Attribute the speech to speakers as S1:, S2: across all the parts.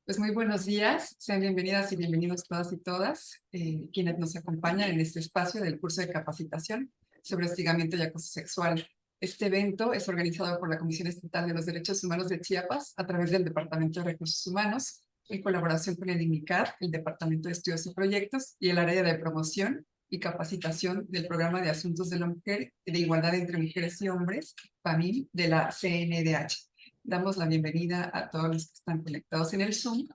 S1: Pues muy buenos días, sean bienvenidas y bienvenidos todas y todas quienes nos acompañan en este espacio del curso de capacitación sobre hostigamiento y acoso sexual. Este evento es organizado por la Comisión Estatal de los Derechos Humanos de Chiapas a través del Departamento de Recursos Humanos, en colaboración con el INICAD, el Departamento de Estudios y Proyectos y el área de promoción y capacitación del Programa de Asuntos de la Mujer y de Igualdad entre Mujeres y Hombres, PAMIM, de la CNDH. Damos la bienvenida a todos los que están conectados en el Zoom.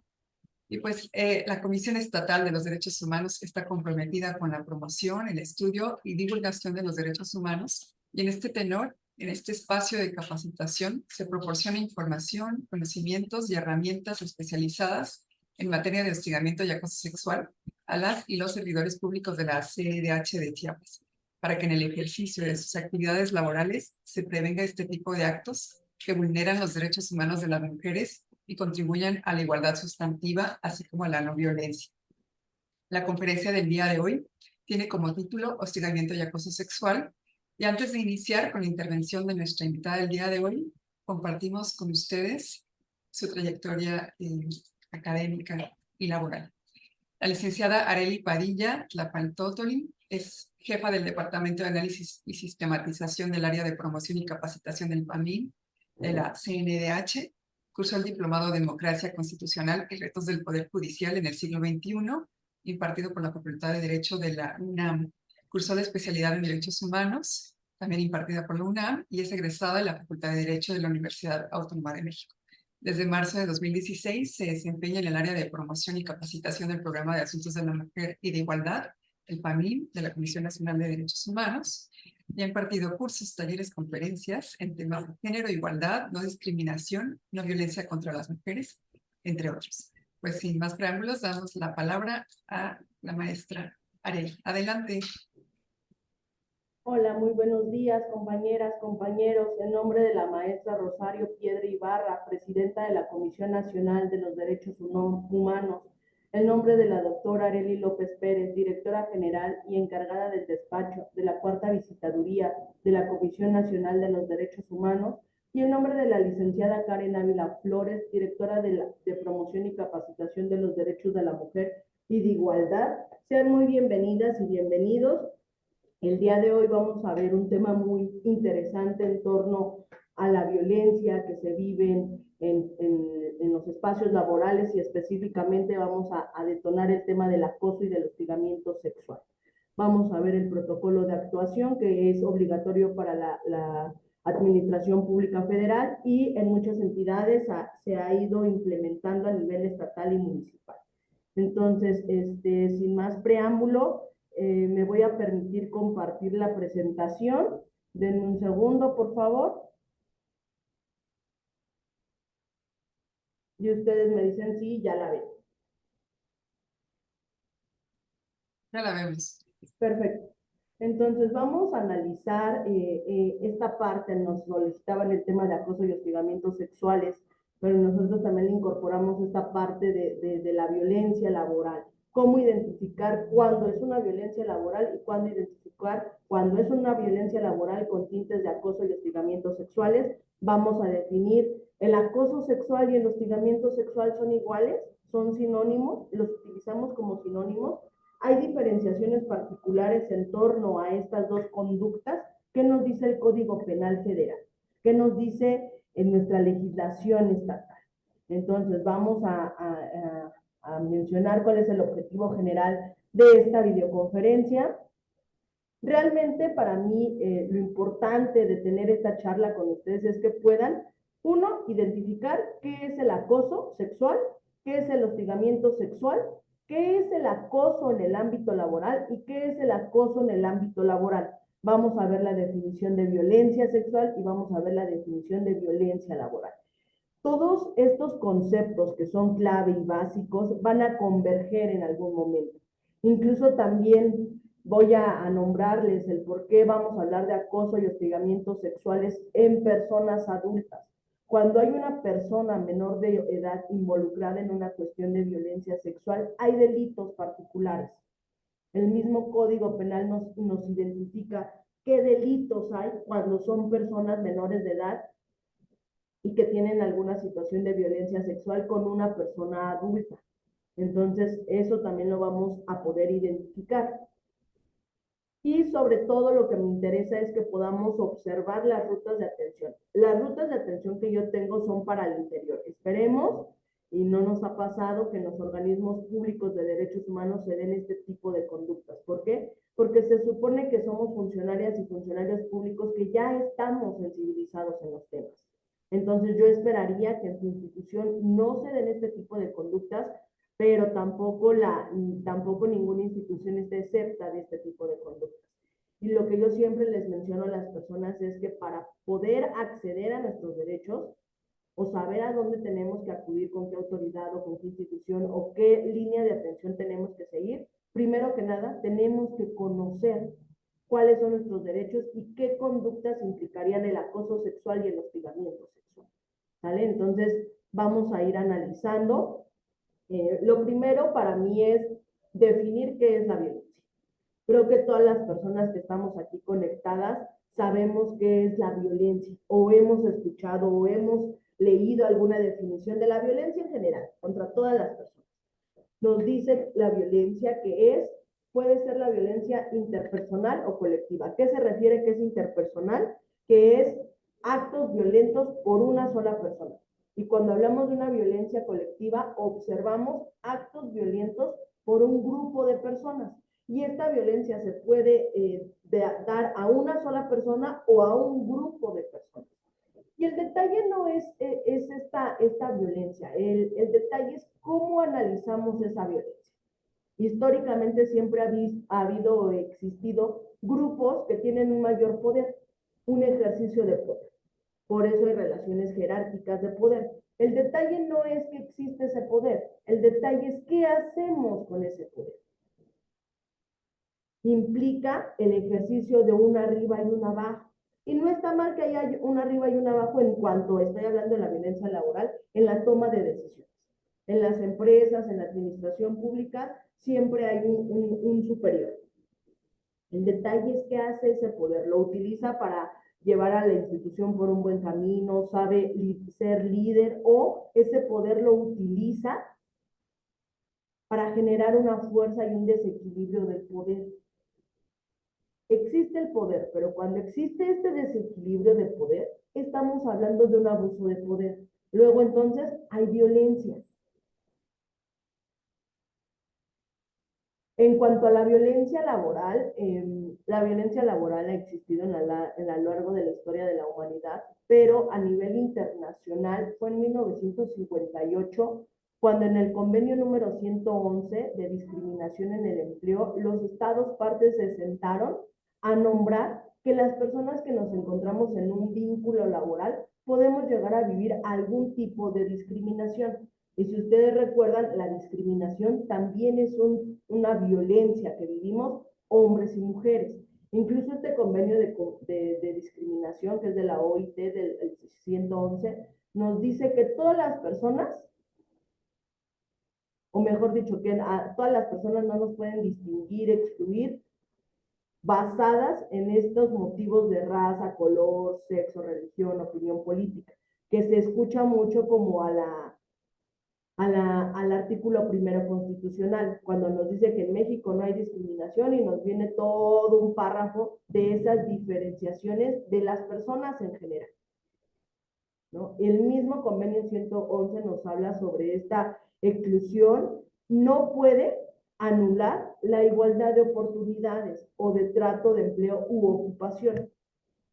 S1: Y pues la Comisión Estatal de los Derechos Humanos está comprometida con la promoción, el estudio y divulgación de los derechos humanos. Y en este tenor, en este espacio de capacitación, se proporciona información, conocimientos y herramientas especializadas en materia de hostigamiento y acoso sexual a las y los servidores públicos de la CEDH de Chiapas, para que en el ejercicio de sus actividades laborales se prevenga este tipo de actos que vulneran los derechos humanos de las mujeres y contribuyan a la igualdad sustantiva, así como a la no violencia. La conferencia del día de hoy tiene como título Hostigamiento y acoso sexual. Y antes de iniciar con la intervención de nuestra invitada del día de hoy, compartimos con ustedes su trayectoria académica y laboral. La licenciada Arely Padilla Tlapaltótoli es jefa del Departamento de Análisis y Sistematización del Área de Promoción y Capacitación del PAMIN de la CNDH. Cursó el Diplomado de Democracia Constitucional y Retos del Poder Judicial en el siglo XXI, impartido por la Facultad de Derecho de la UNAM. Cursó la especialidad en Derechos Humanos, también impartida por la UNAM, y es egresada de la Facultad de Derecho de la Universidad Autónoma de México. Desde marzo de 2016 se desempeña en el área de promoción y capacitación del Programa de Asuntos de la Mujer y de Igualdad, el PAMIM, de la Comisión Nacional de Derechos Humanos, y ha impartido cursos, talleres, conferencias en temas de género, igualdad, no discriminación, no violencia contra las mujeres, entre otros. Pues sin más preámbulos, damos la palabra a la maestra Arely. Adelante.
S2: Hola, muy buenos días, compañeras, compañeros. En nombre de la maestra Rosario Piedra Ibarra, presidenta de la Comisión Nacional de los Derechos Humanos, en nombre de la doctora Arely López Pérez, directora general y encargada del despacho de la Cuarta Visitaduría de la Comisión Nacional de los Derechos Humanos, y en nombre de la licenciada Karen Ávila Flores, directora de Promoción y Capacitación de los Derechos de la Mujer y de Igualdad, sean muy bienvenidas y bienvenidos. El día de hoy vamos a ver un tema muy interesante en torno a la violencia que se vive en los espacios laborales, y específicamente vamos a detonar el tema del acoso y del hostigamiento sexual. Vamos a ver el protocolo de actuación, que es obligatorio para la Administración Pública Federal, y en muchas entidades se ha ido implementando a nivel estatal y municipal. Entonces, sin más preámbulo, me voy a permitir compartir la presentación. Denme un segundo, por favor. Y ustedes me dicen sí, ya la ven.
S1: Ya la vemos.
S2: Perfecto. Entonces vamos a analizar esta parte. Nos solicitaban el tema de acoso y hostigamientos sexuales, pero nosotros también incorporamos esta parte de la violencia laboral. Cómo identificar cuándo es una violencia laboral y cuándo identificar cuándo es una violencia laboral con tintes de acoso y hostigamientos sexuales. Vamos a definir el acoso sexual y el hostigamiento sexual son iguales, son sinónimos, los utilizamos como sinónimos. Hay diferenciaciones particulares en torno a estas dos conductas. ¿Qué nos dice el Código Penal Federal? ¿Qué nos dice en nuestra legislación estatal? Entonces vamos a mencionar cuál es el objetivo general de esta videoconferencia. Realmente para mí lo importante de tener esta charla con ustedes es que puedan, uno, identificar qué es el acoso sexual, qué es el hostigamiento sexual, qué es el acoso en el ámbito laboral y qué es el acoso en el ámbito laboral. Vamos a ver la definición de violencia sexual y vamos a ver la definición de violencia laboral. Todos estos conceptos que son clave y básicos van a converger en algún momento. Incluso también voy a nombrarles el por qué vamos a hablar de acoso y hostigamientos sexuales en personas adultas. Cuando hay una persona menor de edad involucrada en una cuestión de violencia sexual, hay delitos particulares. El mismo Código Penal nos identifica qué delitos hay cuando son personas menores de edad y que tienen alguna situación de violencia sexual con una persona adulta. Entonces, eso también lo vamos a poder identificar. Y sobre todo lo que me interesa es que podamos observar las rutas de atención. Las rutas de atención que yo tengo son para el interior. Esperemos, y no nos ha pasado, que en los organismos públicos de derechos humanos se den este tipo de conductas. ¿Por qué? Porque se supone que somos funcionarias y funcionarios públicos que ya estamos sensibilizados en los temas. Entonces yo esperaría que en su institución no se den este tipo de conductas, pero tampoco ninguna institución esté excepta de este tipo de conductas. Y lo que yo siempre les menciono a las personas es que para poder acceder a nuestros derechos o saber a dónde tenemos que acudir, con qué autoridad o con qué institución o qué línea de atención tenemos que seguir, primero que nada tenemos que conocer cuáles son nuestros derechos y qué conductas implicarían el acoso sexual y el hostigamiento sexual. ¿Vale? Entonces vamos a ir analizando. Lo primero para mí es definir qué es la violencia. Creo que todas las personas que estamos aquí conectadas sabemos qué es la violencia, o hemos escuchado o hemos leído alguna definición de la violencia en general, contra todas las personas. Nos dice la violencia que puede ser la violencia interpersonal o colectiva. ¿Qué se refiere que es interpersonal? Que es actos violentos por una sola persona. Y cuando hablamos de una violencia colectiva, observamos actos violentos por un grupo de personas. Y esta violencia se puede dar a una sola persona o a un grupo de personas. Y el detalle no es esta violencia, el detalle es cómo analizamos esa violencia. Históricamente siempre ha habido o existido grupos que tienen un mayor poder, un ejercicio de poder. Por eso hay relaciones jerárquicas de poder. El detalle no es que existe ese poder, el detalle es qué hacemos con ese poder. Implica el ejercicio de una arriba y una abajo. Y no está mal que haya una arriba y una abajo en cuanto estoy hablando de la violencia laboral, en la toma de decisiones. En las empresas, en la administración pública, siempre hay un superior. El detalle es qué hace ese poder. Lo utiliza para llevar a la institución por un buen camino, sabe ser líder, o ese poder lo utiliza para generar una fuerza y un desequilibrio del poder. Existe el poder, pero cuando existe este desequilibrio de poder, estamos hablando de un abuso de poder. Luego entonces hay violencia. En cuanto a la violencia laboral ha existido a lo largo de la historia de la humanidad, pero a nivel internacional fue en 1958 cuando en el convenio número 111 de discriminación en el empleo, los estados partes se sentaron a nombrar que las personas que nos encontramos en un vínculo laboral podemos llegar a vivir algún tipo de discriminación. Y si ustedes recuerdan, la discriminación también es una violencia que vivimos hombres y mujeres. Incluso este convenio de discriminación, que es de la OIT, del 111, nos dice que todas las personas, o mejor dicho, que a todas las personas no nos pueden distinguir, excluir, basadas en estos motivos de raza, color, sexo, religión, opinión política, que se escucha mucho como al artículo primero constitucional, cuando nos dice que en México no hay discriminación y nos viene todo un párrafo de esas diferenciaciones de las personas en general, ¿no? El mismo convenio 111 nos habla sobre esta exclusión, no puede anular la igualdad de oportunidades o de trato de empleo u ocupación.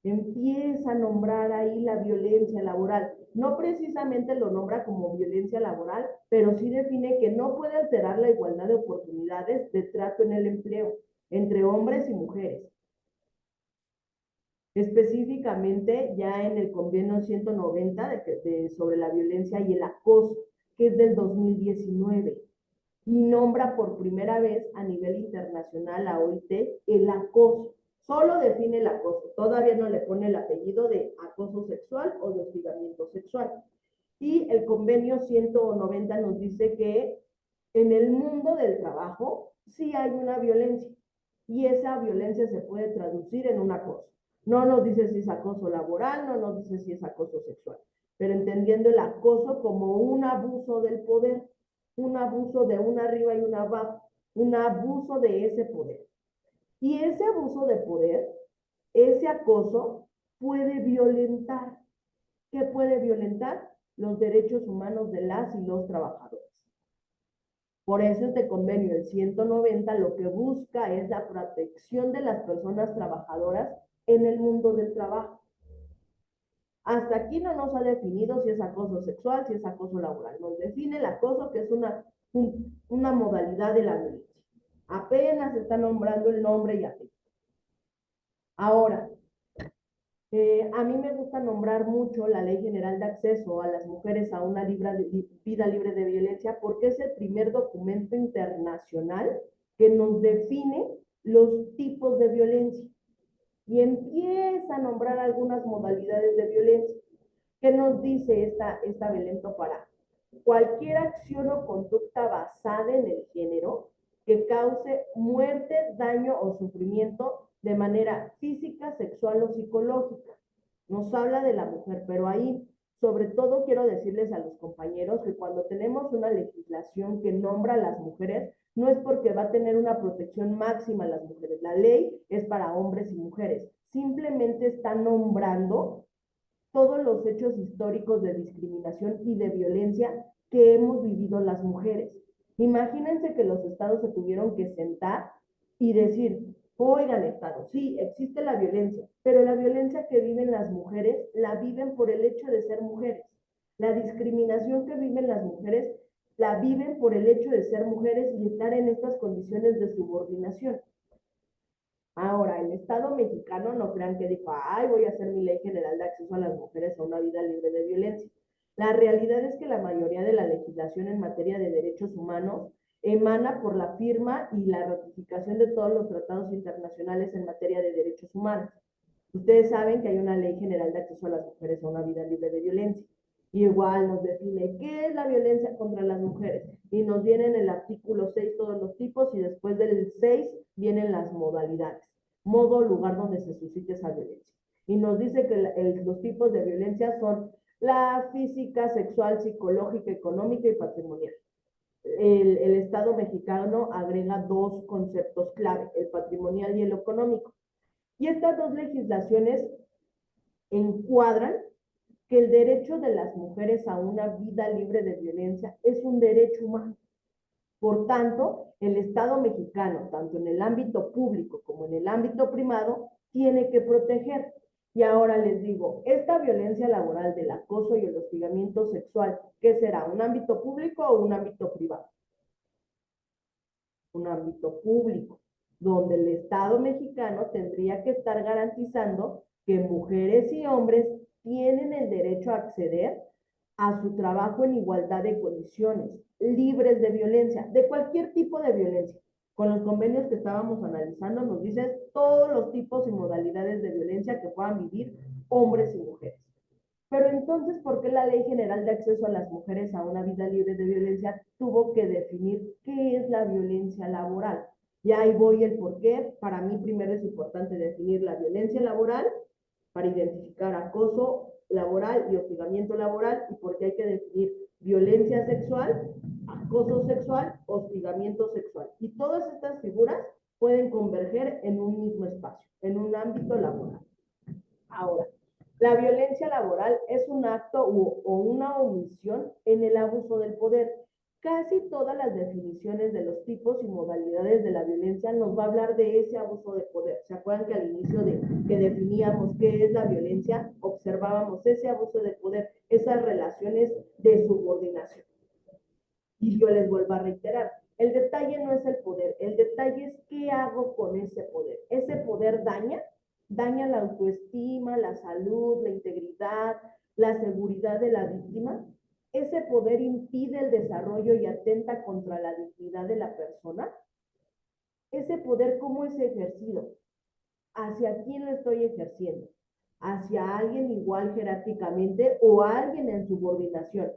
S2: Empieza a nombrar ahí la violencia laboral. No precisamente lo nombra como violencia laboral, pero sí define que no puede alterar la igualdad de oportunidades de trato en el empleo entre hombres y mujeres. Específicamente ya en el convenio 190 sobre la violencia y el acoso, que es del 2019, y nombra por primera vez a nivel internacional la OIT el acoso. Solo define el acoso, todavía no le pone el apellido de acoso sexual o de hostigamiento sexual. Y el convenio 190 nos dice que en el mundo del trabajo sí hay una violencia y esa violencia se puede traducir en un acoso. No nos dice si es acoso laboral, no nos dice si es acoso sexual. pero entendiendo el acoso como un abuso del poder, un abuso de una arriba y una abajo, un abuso de ese poder. Y ese abuso de poder, ese acoso, puede violentar. ¿Qué puede violentar? Los derechos humanos de las y los trabajadores. Por eso este convenio, el 190, lo que busca es la protección de las personas trabajadoras en el mundo del trabajo. Hasta aquí no nos ha definido si es acoso sexual, si es acoso laboral. Nos define el acoso, que es una modalidad de la violencia. Apenas se está nombrando el nombre y apellido. Ahora, a mí me gusta nombrar mucho la Ley General de Acceso a las Mujeres a una vida libre de violencia porque es el primer documento internacional que nos define los tipos de violencia y empieza a nombrar algunas modalidades de violencia. ¿Qué nos dice esta Belén Topará? Cualquier acción o conducta basada en el género que cause muerte, daño o sufrimiento de manera física, sexual o psicológica. Nos habla de la mujer, pero ahí, sobre todo, quiero decirles a los compañeros que cuando tenemos una legislación que nombra a las mujeres, no es porque va a tener una protección máxima a las mujeres. La ley es para hombres y mujeres. Simplemente está nombrando todos los hechos históricos de discriminación y de violencia que hemos vivido las mujeres. Imagínense que los estados se tuvieron que sentar y decir, oigan estados, sí, existe la violencia, pero la violencia que viven las mujeres la viven por el hecho de ser mujeres. La discriminación que viven las mujeres la viven por el hecho de ser mujeres y estar en estas condiciones de subordinación. Ahora, el Estado mexicano no crean que dijo, ay, voy a hacer mi ley general de acceso a las mujeres a una vida libre de violencia. La realidad es que la mayoría de la legislación en materia de derechos humanos emana por la firma y la ratificación de todos los tratados internacionales en materia de derechos humanos. Ustedes saben que hay una ley general de acceso a las mujeres a una vida libre de violencia. Y igual nos define qué es la violencia contra las mujeres. Y nos viene en el artículo 6 todos los tipos y después del 6 vienen las modalidades. Modo, lugar donde se suscite esa violencia. Y nos dice que los tipos de violencia son la física, sexual, psicológica, económica y patrimonial. El Estado mexicano agrega dos conceptos clave, el patrimonial y el económico. Y estas dos legislaciones encuadran que el derecho de las mujeres a una vida libre de violencia es un derecho humano. Por tanto, el Estado mexicano, tanto en el ámbito público como en el ámbito privado, tiene que proteger. Y ahora les digo, esta violencia laboral del acoso y el hostigamiento sexual, ¿qué será? ¿Un ámbito público o un ámbito privado? Un ámbito público, donde el Estado mexicano tendría que estar garantizando que mujeres y hombres tienen el derecho a acceder a su trabajo en igualdad de condiciones, libres de violencia, de cualquier tipo de violencia. Con los convenios que estábamos analizando nos dicen todos los tipos y modalidades de violencia que puedan vivir hombres y mujeres. Pero entonces, ¿por qué la Ley General de Acceso a las Mujeres a una Vida Libre de Violencia tuvo que definir qué es la violencia laboral? Y ahí voy el por qué. Para mí primero es importante definir la violencia laboral para identificar acoso laboral y hostigamiento laboral y por qué hay que definir violencia sexual, acoso sexual, hostigamiento sexual. Y todas estas figuras pueden converger en un mismo espacio, en un ámbito laboral. Ahora, la violencia laboral es un acto o una omisión en el abuso del poder. Casi todas las definiciones de los tipos y modalidades de la violencia nos va a hablar de ese abuso de poder. ¿Se acuerdan que al inicio de que definíamos qué es la violencia, observábamos ese abuso de poder, esas relaciones de subordinación? Y yo les vuelvo a reiterar, el detalle no es el poder, el detalle es qué hago con ese poder. Ese poder daña la autoestima, la salud, la integridad, la seguridad de la víctima. Ese poder impide el desarrollo y atenta contra la dignidad de la persona. Ese poder, ¿cómo es ejercido? ¿Hacia quién lo estoy ejerciendo? ¿Hacia alguien igual jerárquicamente o a alguien en subordinación?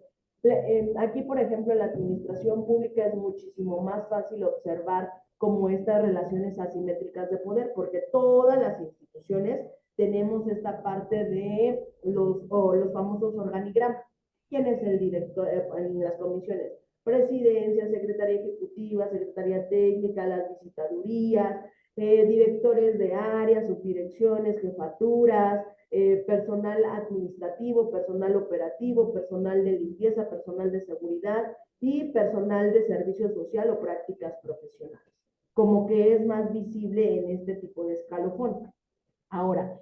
S2: Aquí, por ejemplo, en la administración pública es muchísimo más fácil observar como estas relaciones asimétricas de poder, porque todas las instituciones tenemos esta parte de los famosos organigramas. ¿Quién es el director en las comisiones? Presidencia, secretaría ejecutiva, secretaría técnica, las visitadurías, directores de áreas, subdirecciones, jefaturas, personal administrativo, personal operativo, personal de limpieza, personal de seguridad y personal de servicio social o prácticas profesionales. Como que es más visible en este tipo de escalofón. Ahora,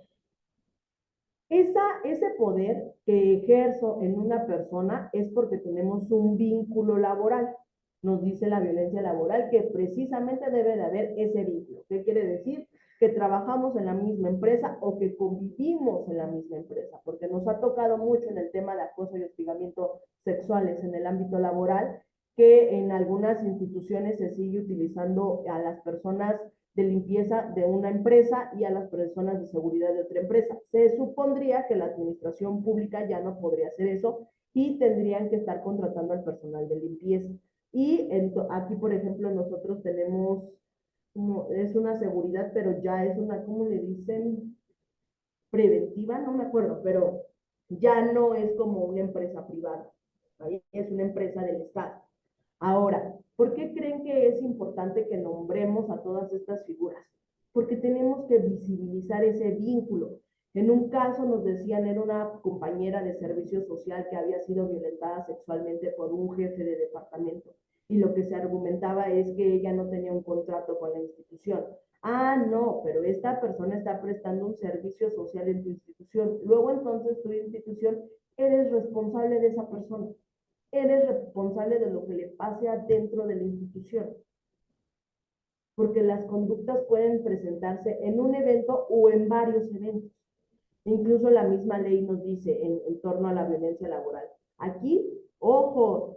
S2: ese poder que ejerzo en una persona es porque tenemos un vínculo laboral. Nos dice la violencia laboral que precisamente debe de haber ese vínculo. ¿Qué quiere decir? Que trabajamos en la misma empresa o que convivimos en la misma empresa, porque nos ha tocado mucho en el tema de acoso y hostigamiento sexuales en el ámbito laboral, que en algunas instituciones se sigue utilizando a las personas de limpieza de una empresa y a las personas de seguridad de otra empresa. Se supondría que la administración pública ya no podría hacer eso y tendrían que estar contratando al personal de limpieza. Y aquí, por ejemplo, nosotros tenemos, es una seguridad, pero ya es una, ¿cómo le dicen? Preventiva, no me acuerdo, pero ya no es como una empresa privada, ¿sí? Es una empresa del Estado. Ahora, ¿por qué creen que es importante que nombremos a todas estas figuras? Porque tenemos que visibilizar ese vínculo. En un caso nos decían, era una compañera de servicio social que había sido violentada sexualmente por un jefe de departamento. Y lo que se argumentaba es que ella no tenía un contrato con la institución. Ah, no, pero esta persona está prestando un servicio social en tu institución. Luego entonces tu institución eres responsable de esa persona, eres responsable de lo que le pase adentro de la institución, porque las conductas pueden presentarse en un evento o en varios eventos. Incluso la misma ley nos dice en torno a la violencia laboral. Aquí, ojo,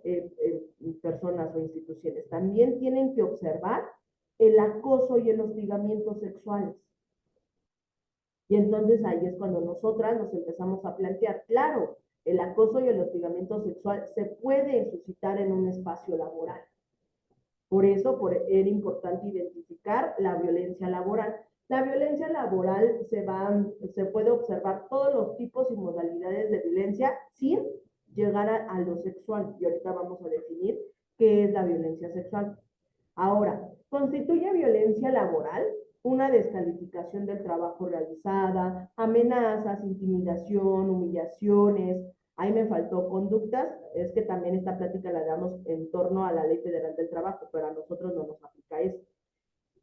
S2: personas o instituciones, también tienen que observar el acoso y el hostigamiento sexuales. Y entonces ahí es cuando nosotras nos empezamos a plantear, claro, el acoso y el hostigamiento sexual se puede suscitar en un espacio laboral. Por eso era importante identificar la violencia laboral. La violencia laboral se puede observar todos los tipos y modalidades de violencia sin llegar a lo sexual. Y ahorita vamos a definir qué es la violencia sexual. Ahora, constituye violencia laboral una descalificación del trabajo realizada, amenazas, intimidación, humillaciones. Ahí me faltó conductas, es que también esta plática la damos en torno a la Ley Federal del Trabajo, pero a nosotros no nos aplica eso.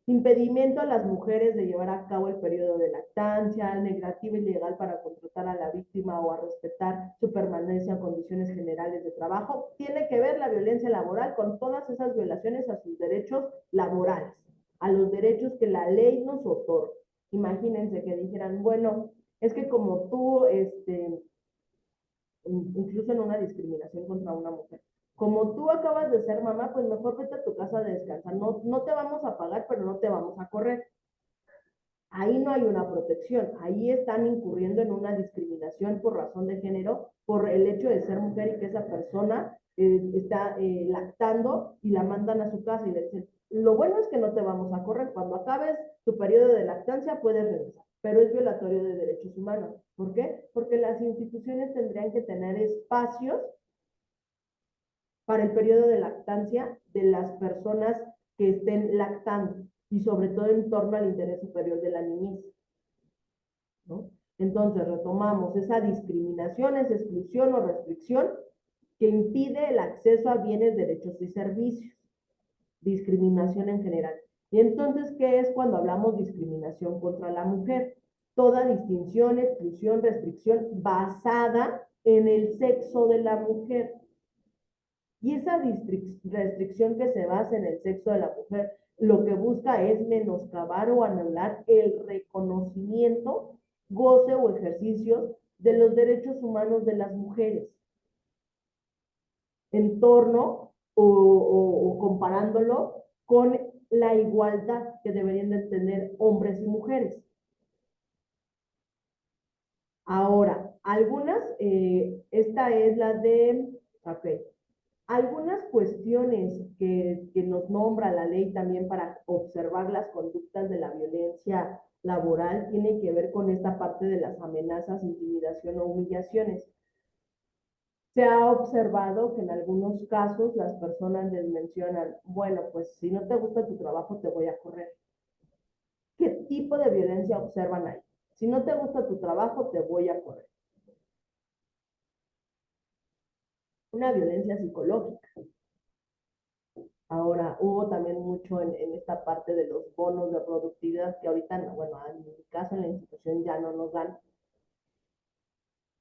S2: Impedimento a las mujeres de llevar a cabo el periodo de lactancia, negativa ilegal para contratar a la víctima o a respetar su permanencia en condiciones generales de trabajo. Tiene que ver la violencia laboral con todas esas violaciones a sus derechos laborales, a los derechos que la ley nos otorga. Imagínense que dijeran, bueno, es que como tú, incluso en una discriminación contra una mujer, como tú acabas de ser mamá, pues mejor vete a tu casa a descansar. No, no te vamos a pagar, pero no te vamos a correr. Ahí no hay una protección. Ahí están incurriendo en una discriminación por razón de género, por el hecho de ser mujer y que esa persona está lactando y la mandan a su casa y le dicen, lo bueno es que no te vamos a correr. Cuando acabes tu periodo de lactancia puedes regresar, pero es violatorio de derechos humanos. ¿Por qué? Porque las instituciones tendrían que tener espacios para el periodo de lactancia de las personas que estén lactando y sobre todo en torno al interés superior de la niñez, ¿no? Entonces retomamos esa discriminación, esa exclusión o restricción que impide el acceso a bienes, derechos y servicios. Discriminación en general. Y entonces, ¿qué es cuando hablamos de discriminación contra la mujer? Toda distinción, exclusión, restricción basada en el sexo de la mujer. Y esa restricción que se basa en el sexo de la mujer, lo que busca es menoscabar o anular el reconocimiento, goce o ejercicio de los derechos humanos de las mujeres en torno o comparándolo con la igualdad que deberían de tener hombres y mujeres. Ahora, esta es la de, ok, algunas cuestiones que nos nombra la ley también para observar las conductas de la violencia laboral tiene que ver con esta parte de las amenazas, intimidación o humillaciones. Se ha observado que en algunos casos las personas les mencionan, bueno, pues si no te gusta tu trabajo te voy a correr. ¿Qué tipo de violencia observan ahí? Si no te gusta tu trabajo te voy a correr. Una violencia psicológica. Ahora, hubo también mucho en esta parte de los bonos de productividad que ahorita, bueno, en mi caso en la institución ya no nos dan.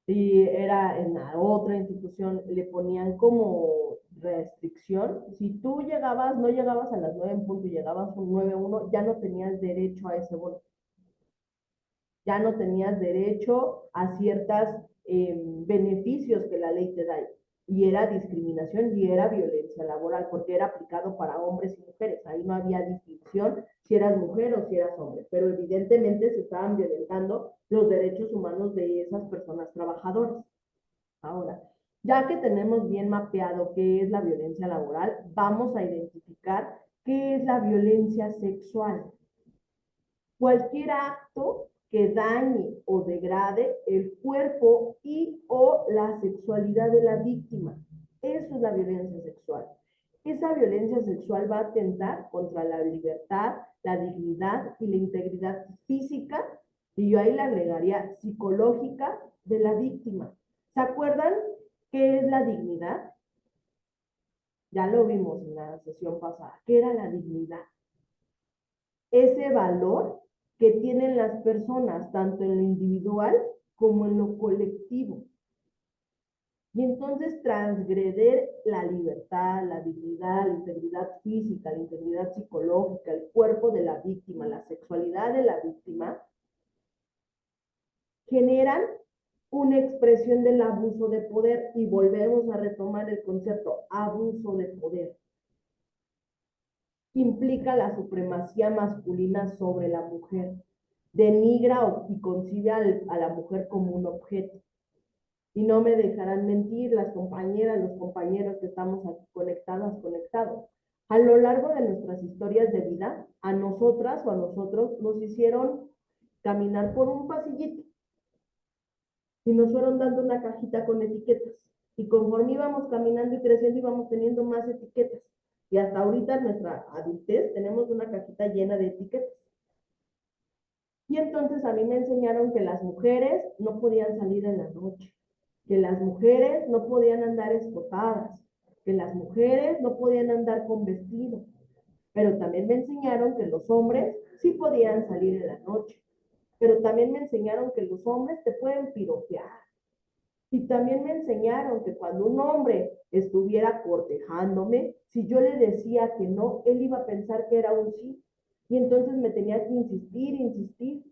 S2: Y era en la otra institución, le ponían como restricción. Si tú llegabas, no llegabas a las 9 en punto y llegabas a un 9:1, ya no tenías derecho a ese bono. Ya no tenías derecho a ciertos beneficios que la ley te da. Y era discriminación y era violencia laboral, porque era aplicado para hombres y mujeres. Ahí no había distinción si eras mujer o si eras hombre, pero evidentemente se estaban violentando los derechos humanos de esas personas trabajadoras. Ahora, ya que tenemos bien mapeado qué es la violencia laboral, vamos a identificar qué es la violencia sexual. Cualquier acto que dañe o degrade el cuerpo y o la sexualidad de la víctima. Eso es la violencia sexual. Esa violencia sexual va a atentar contra la libertad, la dignidad y la integridad física, y yo ahí le agregaría psicológica de la víctima. ¿Se acuerdan qué es la dignidad? Ya lo vimos en la sesión pasada. ¿Qué era la dignidad? Ese valor que tienen las personas, tanto en lo individual como en lo colectivo. Y entonces transgreder la libertad, la dignidad, la integridad física, la integridad psicológica, el cuerpo de la víctima, la sexualidad de la víctima, generan una expresión del abuso de poder, y volvemos a retomar el concepto abuso de poder. Implica la supremacía masculina sobre la mujer, denigra y concibe a la mujer como un objeto. Y no me dejarán mentir las compañeras, los compañeros que estamos aquí conectados. A lo largo de nuestras historias de vida, a nosotras o a nosotros nos hicieron caminar por un pasillito y nos fueron dando una cajita con etiquetas. Y conforme íbamos caminando y creciendo, íbamos teniendo más etiquetas. Y hasta ahorita en nuestra adultez tenemos una cajita llena de etiquetas. Y entonces a mí me enseñaron que las mujeres no podían salir en la noche, que las mujeres no podían andar escotadas, que las mujeres no podían andar con vestido. Pero también me enseñaron que los hombres sí podían salir en la noche. Pero también me enseñaron que los hombres te pueden piropear. Y también me enseñaron que cuando un hombre estuviera cortejándome, si yo le decía que no, él iba a pensar que era un sí. Y entonces me tenía que insistir.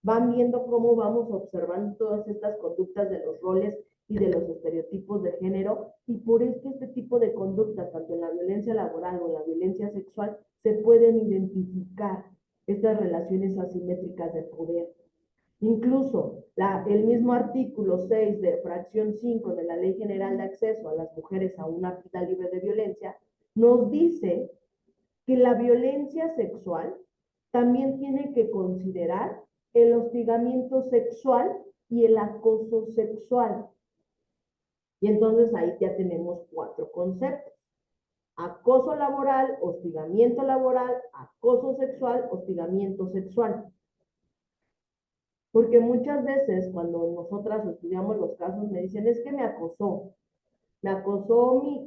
S2: Van viendo cómo vamos observando todas estas conductas de los roles y de los estereotipos de género, y por esto este tipo de conductas, tanto en la violencia laboral o en la violencia sexual, se pueden identificar estas relaciones asimétricas de poder. Incluso el mismo artículo 6 de fracción 5 de la Ley General de Acceso a las Mujeres a una Vida Libre de Violencia nos dice que la violencia sexual también tiene que considerar el hostigamiento sexual y el acoso sexual. Y entonces ahí ya tenemos 4 conceptos: acoso laboral, hostigamiento laboral, acoso sexual, hostigamiento sexual. Porque muchas veces cuando nosotras estudiamos los casos me dicen, es que me acosó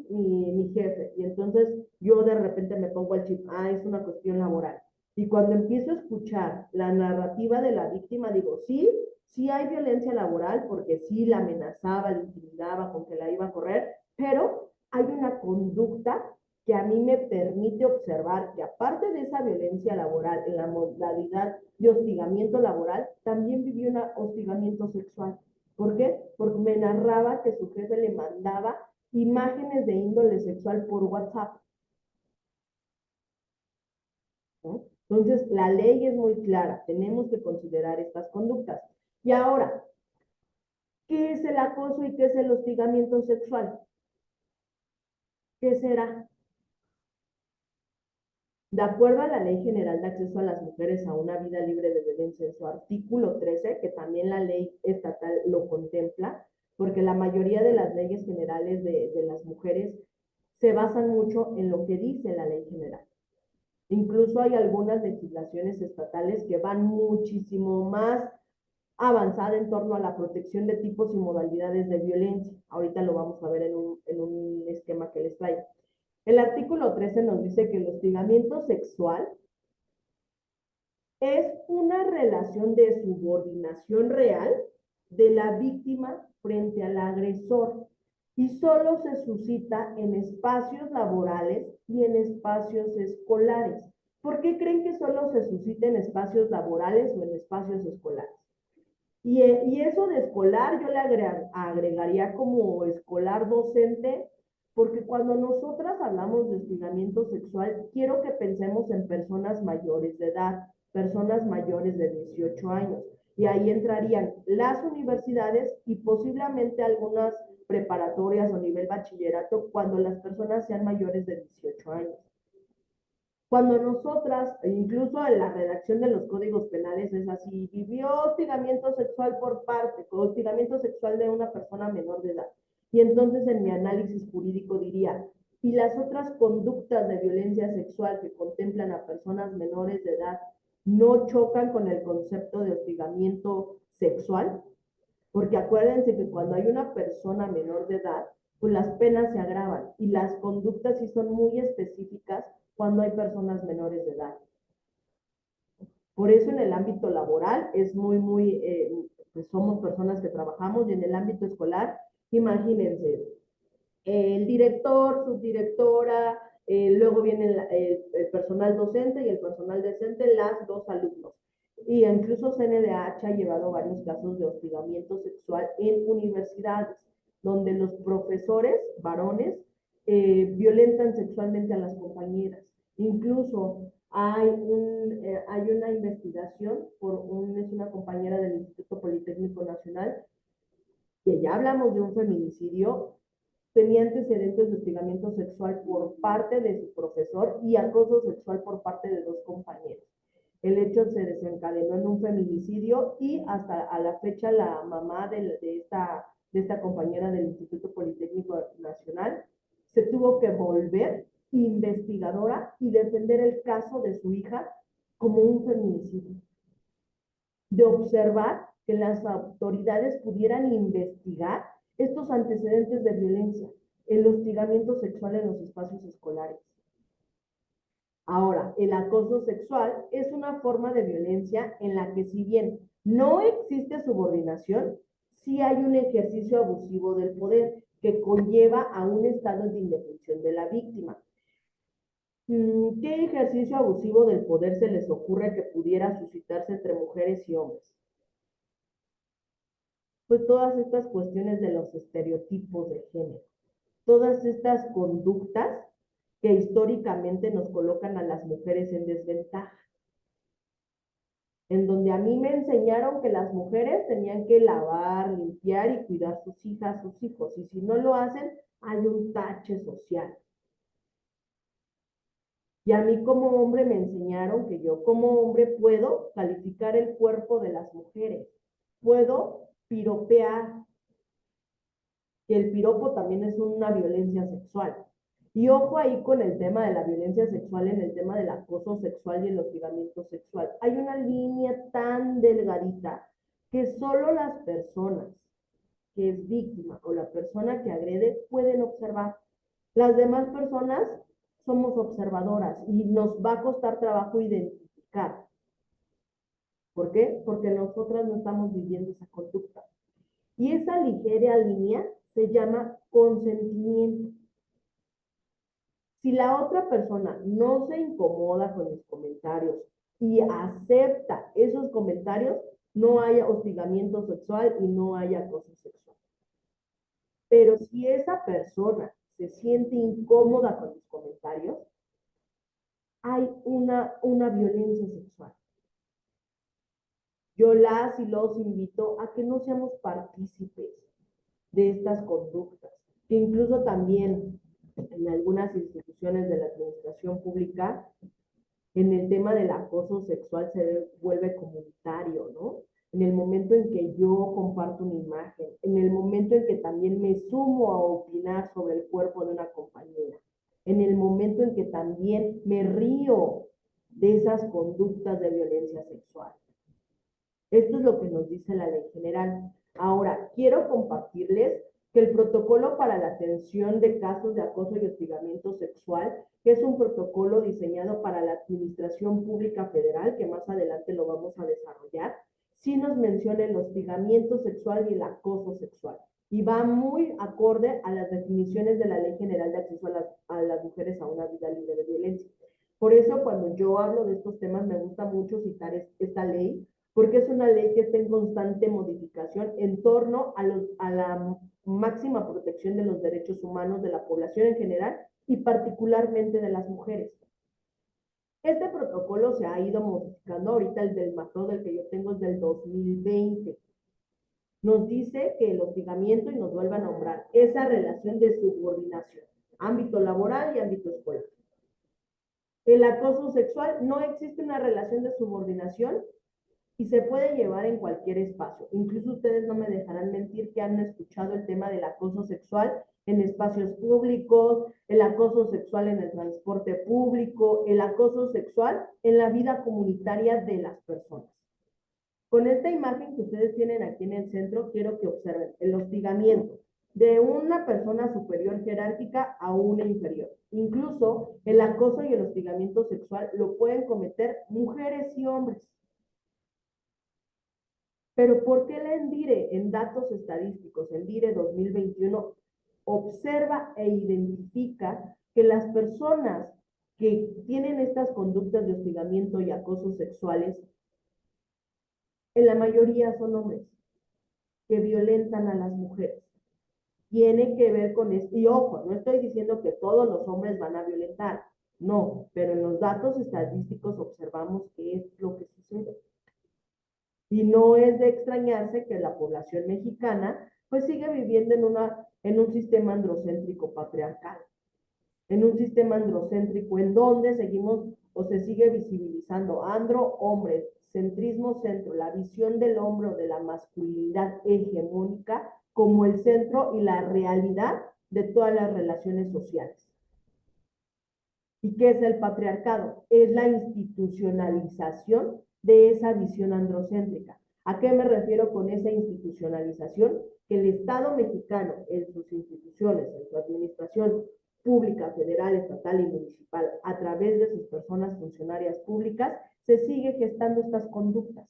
S2: mi jefe, y entonces yo de repente me pongo el chip, es una cuestión laboral. Y cuando empiezo a escuchar la narrativa de la víctima, digo, sí hay violencia laboral, porque sí la amenazaba, la intimidaba con que la iba a correr, pero hay una conducta que a mí me permite observar que aparte de esa violencia laboral, en la modalidad de hostigamiento laboral, también vivió un hostigamiento sexual. ¿Por qué? Porque me narraba que su jefe le mandaba imágenes de índole sexual por WhatsApp, ¿no? Entonces, la ley es muy clara, tenemos que considerar estas conductas. Y ahora, ¿qué es el acoso y qué es el hostigamiento sexual? ¿Qué será? De acuerdo a la Ley General de Acceso a las Mujeres a una Vida Libre de Violencia, en su artículo 13, que también la ley estatal lo contempla, porque la mayoría de las leyes generales de las mujeres se basan mucho en lo que dice la ley general. Incluso hay algunas legislaciones estatales que van muchísimo más avanzada en torno a la protección de tipos y modalidades de violencia. Ahorita lo vamos a ver en un esquema que les traigo. El artículo 13 nos dice que el hostigamiento sexual es una relación de subordinación real de la víctima frente al agresor y solo se suscita en espacios laborales y en espacios escolares. ¿Por qué creen que solo se suscita en espacios laborales o en espacios escolares? Y eso de escolar yo le agregaría como escolar docente, porque cuando nosotras hablamos de hostigamiento sexual, quiero que pensemos en personas mayores de edad, personas mayores de 18 años. Y ahí entrarían las universidades y posiblemente algunas preparatorias o nivel bachillerato cuando las personas sean mayores de 18 años. Cuando nosotras, incluso en la redacción de los códigos penales es así, vivió hostigamiento sexual hostigamiento sexual de una persona menor de edad. Y entonces en mi análisis jurídico diría, y las otras conductas de violencia sexual que contemplan a personas menores de edad no chocan con el concepto de hostigamiento sexual, porque acuérdense que cuando hay una persona menor de edad, pues las penas se agravan y las conductas sí son muy específicas cuando hay personas menores de edad. Por eso en el ámbito laboral es pues somos personas que trabajamos, y en el ámbito escolar, imagínense, el director, subdirectora, luego viene el personal docente y el personal decente, las dos alumnos. Y incluso CNDH ha llevado varios casos de hostigamiento sexual en universidades, donde los profesores varones violentan sexualmente a las compañeras. Incluso hay una investigación es una compañera del Instituto Politécnico Nacional, que ya hablamos de un feminicidio, tenía antecedentes de hostigamiento sexual por parte de su profesor y acoso sexual por parte de dos compañeros. El hecho se desencadenó en un feminicidio y hasta a la fecha la mamá de esta compañera del Instituto Politécnico Nacional se tuvo que volver investigadora y defender el caso de su hija como un feminicidio. De observar que las autoridades pudieran investigar estos antecedentes de violencia, el hostigamiento sexual en los espacios escolares. Ahora, el acoso sexual es una forma de violencia en la que, si bien no existe subordinación, sí hay un ejercicio abusivo del poder que conlleva a un estado de indefensión de la víctima. ¿Qué ejercicio abusivo del poder se les ocurre que pudiera suscitarse entre mujeres y hombres? Pues todas estas cuestiones de los estereotipos de género, todas estas conductas que históricamente nos colocan a las mujeres en desventaja, en donde a mí me enseñaron que las mujeres tenían que lavar, limpiar y cuidar sus hijas, sus hijos, y si no lo hacen, hay un tache social. Y a mí como hombre me enseñaron que yo como hombre puedo calificar el cuerpo de las mujeres, puedo piropear, que el piropo también es una violencia sexual. Y ojo ahí con el tema de la violencia sexual, en el tema del acoso sexual y el hostigamiento sexual. Hay una línea tan delgadita que solo las personas que es víctima o la persona que agrede pueden observar. Las demás personas somos observadoras y nos va a costar trabajo identificar. ¿Por qué? Porque nosotras no estamos viviendo esa conducta. Y esa ligera línea se llama consentimiento. Si la otra persona no se incomoda con los comentarios y acepta esos comentarios, no hay hostigamiento sexual y no hay acoso sexual. Pero si esa persona se siente incómoda con los comentarios, hay una violencia sexual. Yo las y los invito a que no seamos partícipes de estas conductas, que incluso también en algunas instituciones de la administración pública en el tema del acoso sexual se vuelve comunitario, ¿no? En el momento en que yo comparto una imagen, en el momento en que también me sumo a opinar sobre el cuerpo de una compañera, en el momento en que también me río de esas conductas de violencia sexual. Esto es lo que nos dice la ley general. Ahora, quiero compartirles que el protocolo para la atención de casos de acoso y hostigamiento sexual, que es un protocolo diseñado para la Administración Pública Federal, que más adelante lo vamos a desarrollar, sí nos menciona el hostigamiento sexual y el acoso sexual. Y va muy acorde a las definiciones de la Ley General de Acceso a las Mujeres a una Vida Libre de Violencia. Por eso, cuando yo hablo de estos temas, me gusta mucho citar esta ley, porque es una ley que está en constante modificación en torno a la máxima protección de los derechos humanos de la población en general y particularmente de las mujeres. Este protocolo se ha ido modificando, ahorita el del MACRO del que yo tengo es del 2020. Nos dice que el hostigamiento, y nos vuelve a nombrar, esa relación de subordinación, ámbito laboral y ámbito escolar. El acoso sexual, no existe una relación de subordinación y se puede llevar en cualquier espacio. Incluso ustedes no me dejarán mentir que han escuchado el tema del acoso sexual en espacios públicos, el acoso sexual en el transporte público, el acoso sexual en la vida comunitaria de las personas. Con esta imagen que ustedes tienen aquí en el centro, quiero que observen el hostigamiento de una persona superior jerárquica a una inferior. Incluso el acoso y el hostigamiento sexual lo pueden cometer mujeres y hombres. Pero ¿por qué la ENDIRE en datos estadísticos, ENDIRE 2021, observa e identifica que las personas que tienen estas conductas de hostigamiento y acoso sexuales, en la mayoría son hombres que violentan a las mujeres? Tiene que ver con esto, y ojo, no estoy diciendo que todos los hombres van a violentar, no, pero en los datos estadísticos observamos qué es lo que sucede. Y no es de extrañarse que la población mexicana pues sigue viviendo en un sistema androcéntrico patriarcal, en un sistema androcéntrico en donde seguimos o se sigue visibilizando hombre, centrismo, centro, la visión del hombre o de la masculinidad hegemónica como el centro y la realidad de todas las relaciones sociales. ¿Y qué es el patriarcado? Es la institucionalización de esa visión androcéntrica. ¿A qué me refiero con esa institucionalización? Que el Estado mexicano, en sus instituciones, en su administración pública, federal, estatal y municipal, a través de sus personas funcionarias públicas, se sigue gestando estas conductas.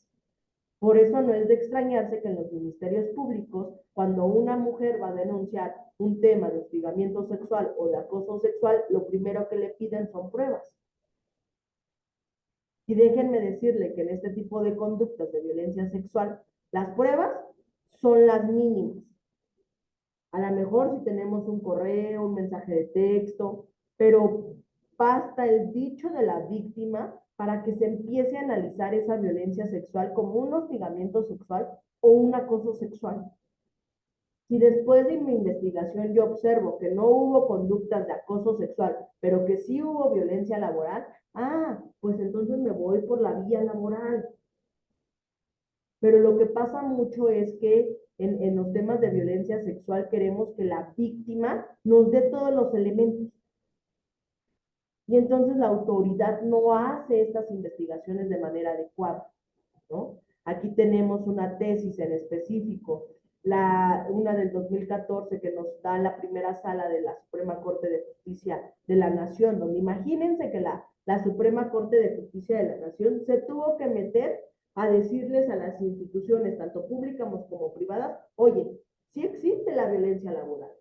S2: Por eso no es de extrañarse que en los ministerios públicos, cuando una mujer va a denunciar un tema de hostigamiento sexual o de acoso sexual, lo primero que le piden son pruebas. Y déjenme decirle que en este tipo de conductas de violencia sexual, las pruebas son las mínimas. A lo mejor si tenemos un correo, un mensaje de texto, pero basta el dicho de la víctima para que se empiece a analizar esa violencia sexual como un hostigamiento sexual o un acoso sexual. Si después de mi investigación yo observo que no hubo conductas de acoso sexual, pero que sí hubo violencia laboral, pues entonces me voy por la vía laboral. Pero lo que pasa mucho es que en los temas de violencia sexual queremos que la víctima nos dé todos los elementos. Y entonces la autoridad no hace estas investigaciones de manera adecuada, ¿no? Aquí tenemos una tesis en específico, una del 2014 que nos da la primera sala de la Suprema Corte de Justicia de la Nación, donde imagínense que la Suprema Corte de Justicia de la Nación se tuvo que meter a decirles a las instituciones, tanto públicas como privadas, oye, sí existe la violencia laboral,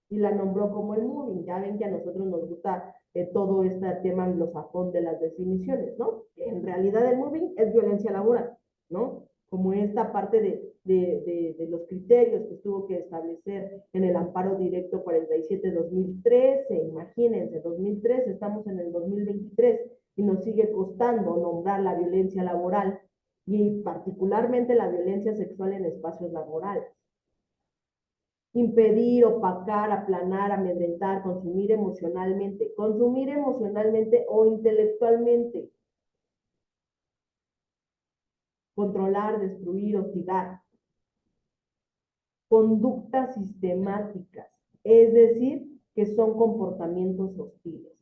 S2: y la nombró como el moving. Ya ven que a nosotros nos gusta todo este tema anglosajón de las definiciones, ¿no? En realidad el moving es violencia laboral, ¿no? Como esta parte de los criterios que tuvo que establecer en el amparo directo 47-2013, imagínense, 2013, estamos en el 2023 y nos sigue costando nombrar la violencia laboral y particularmente la violencia sexual en espacios laborales. Impedir, opacar, aplanar, amedrentar, consumir emocionalmente o intelectualmente. controlar, destruir, hostigar. Conductas sistemáticas, es decir, que son comportamientos hostiles.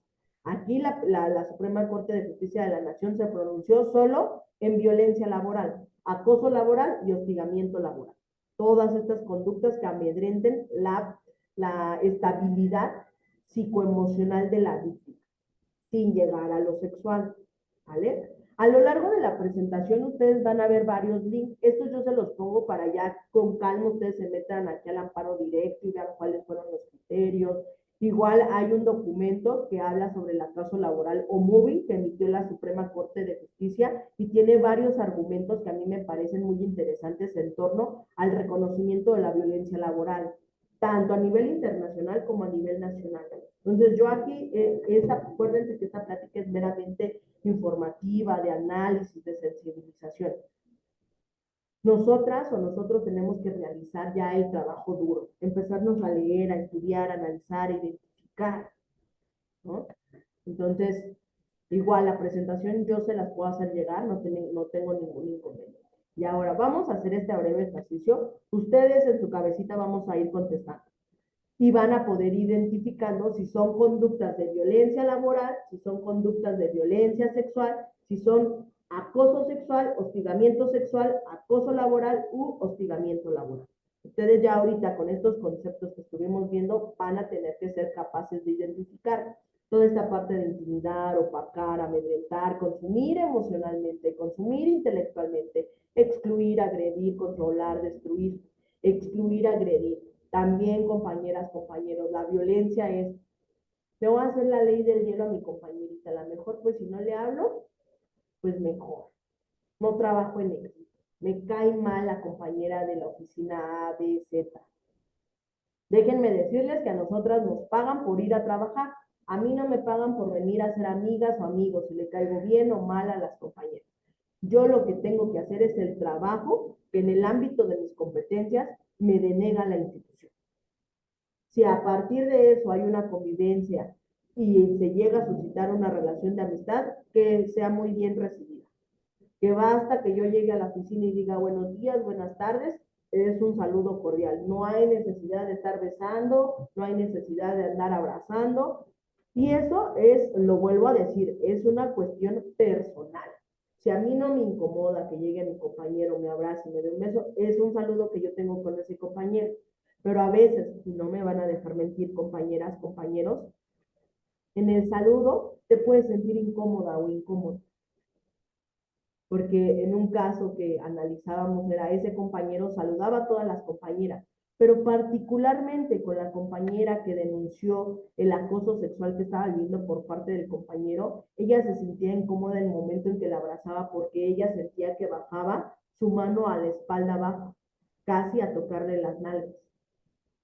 S2: Aquí la Suprema Corte de Justicia de la Nación se pronunció solo en violencia laboral, acoso laboral y hostigamiento laboral. Todas estas conductas que amedrenten la estabilidad psicoemocional de la víctima, sin llegar a lo sexual, ¿vale? A lo largo de la presentación ustedes van a ver varios links. Estos yo se los pongo para ya con calma ustedes se metan aquí al amparo directo y vean cuáles fueron los criterios. Igual hay un documento que habla sobre el acoso laboral o MUBI que emitió la Suprema Corte de Justicia y tiene varios argumentos que a mí me parecen muy interesantes en torno al reconocimiento de la violencia laboral, tanto a nivel internacional como a nivel nacional. Entonces yo aquí, acuérdense que esta plática es meramente informativa, de análisis, de sensibilización. Nosotras o nosotros tenemos que realizar ya el trabajo duro, empezarnos a leer, a estudiar, a analizar, a identificar, ¿no? Entonces, igual la presentación yo se las puedo hacer llegar, no tengo ningún inconveniente. Y ahora vamos a hacer este breve ejercicio. Ustedes en su cabecita vamos a ir contestando y van a poder ir identificando si son conductas de violencia laboral, si son conductas de violencia sexual, si son acoso sexual, hostigamiento sexual, acoso laboral u hostigamiento laboral. Ustedes ya ahorita con estos conceptos que estuvimos viendo van a tener que ser capaces de identificar toda esta parte de intimidar, opacar, amedrentar, consumir emocionalmente, consumir intelectualmente, excluir, agredir, controlar, destruir, excluir, agredir. También, compañeras, compañeros, la violencia es, le voy a hacer la ley del hielo a mi compañerita, a lo mejor pues si no le hablo, pues mejor, no trabajo en equipo, me cae mal la compañera de la oficina A, B, Z. Déjenme decirles que a nosotras nos pagan por ir a trabajar, a mí no me pagan por venir a ser amigas o amigos, si le caigo bien o mal a las compañeras. Yo lo que tengo que hacer es el trabajo que en el ámbito de mis competencias me denega la institución. Si a partir de eso hay una convivencia y se llega a suscitar una relación de amistad, que sea muy bien recibida. Que basta que yo llegue a la oficina y diga buenos días, buenas tardes, es un saludo cordial. No hay necesidad de estar besando, no hay necesidad de andar abrazando. Y eso es, lo vuelvo a decir, es una cuestión personal. Si a mí no me incomoda que llegue mi compañero, me abrace y me dé un beso, es un saludo que yo tengo con ese compañero. Pero a veces, y no me van a dejar mentir compañeras, compañeros, en el saludo te puedes sentir incómoda o incómodo. Porque en un caso que analizábamos era ese compañero saludaba a todas las compañeras, pero particularmente con la compañera que denunció el acoso sexual que estaba viviendo por parte del compañero, ella se sentía incómoda en el momento en que la abrazaba porque ella sentía que bajaba su mano a la espalda abajo, casi a tocarle las nalgas.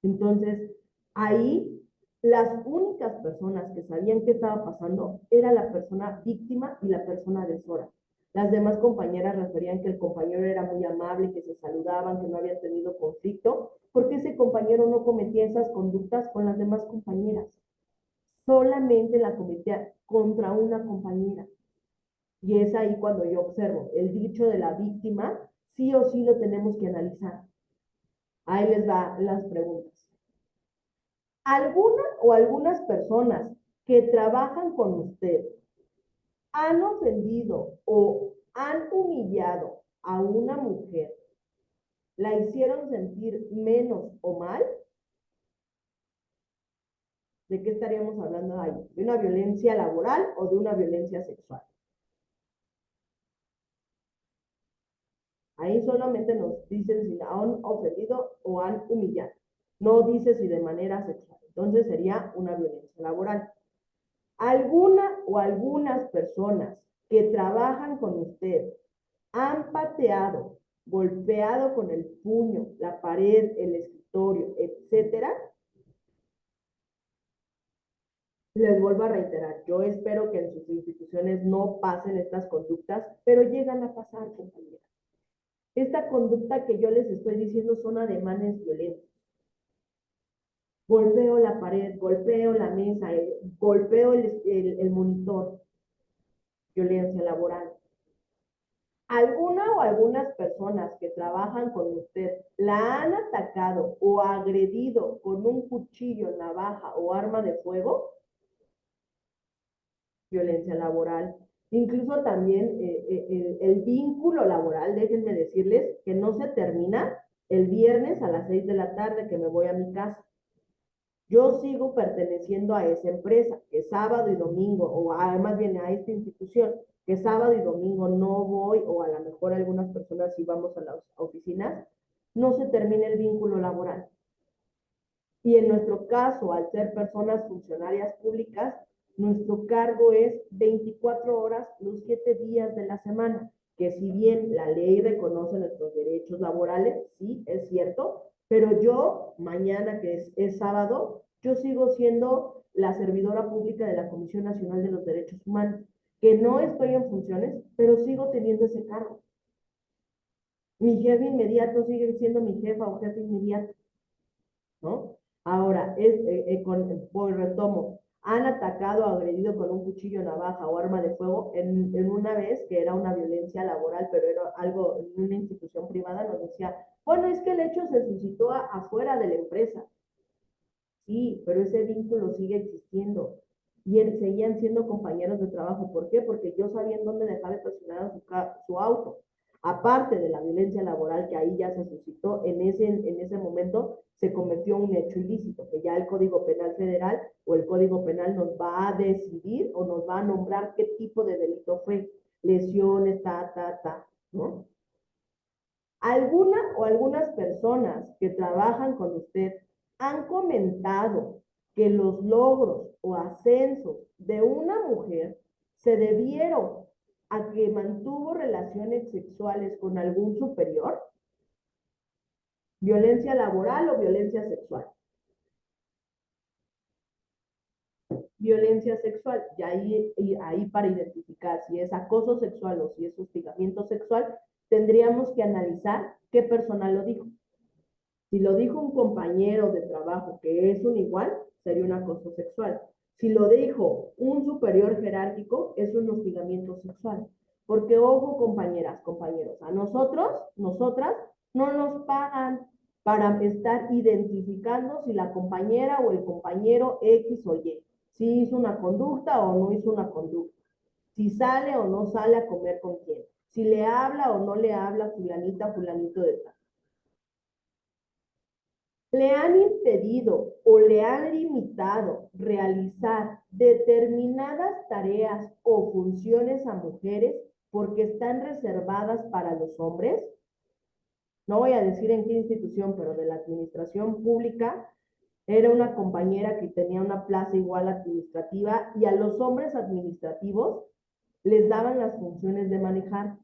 S2: Entonces, ahí las únicas personas que sabían qué estaba pasando era la persona víctima y la persona agresora. Las demás compañeras referían que el compañero era muy amable, que se saludaban, que no habían tenido conflicto, porque ese compañero no cometía esas conductas con las demás compañeras. Solamente la cometía contra una compañera. Y es ahí cuando yo observo el dicho de la víctima, sí o sí lo tenemos que analizar. Ahí les va las preguntas. ¿Alguna o algunas personas que trabajan con usted han ofendido o han humillado a una mujer, la hicieron sentir menos o mal? ¿De qué estaríamos hablando ahí? ¿De una violencia laboral o de una violencia sexual? Ahí solamente nos dicen si han ofendido o han humillado. No dice si de manera sexual. Entonces sería una violencia laboral. ¿Alguna o algunas personas que trabajan con usted han pateado, golpeado con el puño, la pared, el escritorio, etcétera? Les vuelvo a reiterar, yo espero que en sus instituciones no pasen estas conductas, pero llegan a pasar, compañeras. Esta conducta que yo les estoy diciendo son ademanes violentos. Golpeo la pared, golpeo la mesa, golpeo el monitor. Violencia laboral. ¿Alguna o algunas personas que trabajan con usted la han atacado o agredido con un cuchillo, navaja o arma de fuego? Violencia laboral. Incluso también el vínculo laboral, déjenme decirles que no se termina el viernes a las 6 de la tarde que me voy a mi casa. Yo sigo perteneciendo a esa empresa, que sábado y domingo, o más bien a esta institución, que sábado y domingo no voy, o a lo mejor algunas personas sí vamos a las oficinas, no se termina el vínculo laboral. Y en nuestro caso, al ser personas funcionarias públicas, nuestro cargo es 24 horas los 7 días de la semana, que si bien la ley reconoce nuestros derechos laborales, sí, es cierto, pero yo, mañana que es sábado, yo sigo siendo la servidora pública de la Comisión Nacional de los Derechos Humanos, que no estoy en funciones, pero sigo teniendo ese cargo. Mi jefe inmediato sigue siendo mi jefa o jefe inmediato, ¿no? Ahora, retomo, han atacado o agredido con un cuchillo, navaja o arma de fuego en una vez que era una violencia laboral, pero era algo en una institución privada, nos decía, bueno, es que el hecho se suscitó afuera de la empresa. Sí, pero ese vínculo sigue existiendo. Y seguían siendo compañeros de trabajo. ¿Por qué? Porque yo sabía en dónde dejar estacionado su auto. Aparte de la violencia laboral que ahí ya se suscitó, en ese momento se cometió un hecho ilícito, que ya el Código Penal Federal o el Código Penal nos va a decidir o nos va a nombrar qué tipo de delito fue. Lesiones, ¿no? Alguna o algunas personas que trabajan con usted han comentado que los logros o ascensos de una mujer se debieron a que mantuvo relaciones sexuales con algún superior, violencia laboral o violencia sexual. Violencia sexual, y ahí para identificar si es acoso sexual o si es hostigamiento sexual, tendríamos que analizar qué persona lo dijo. Si lo dijo un compañero de trabajo que es un igual, sería un acoso sexual. Si lo dijo un superior jerárquico, es un hostigamiento sexual. Porque, ojo, compañeras, compañeros, a nosotras, no nos pagan para estar identificando si la compañera o el compañero X o Y, si hizo una conducta o no hizo una conducta, si sale o no sale a comer con quién, si le habla o no le habla fulanita, fulanito de tal. Le han impedido o le han limitado realizar determinadas tareas o funciones a mujeres porque están reservadas para los hombres. No voy a decir en qué institución, pero de la administración pública, era una compañera que tenía una plaza igual administrativa y a los hombres administrativos les daban las funciones de manejar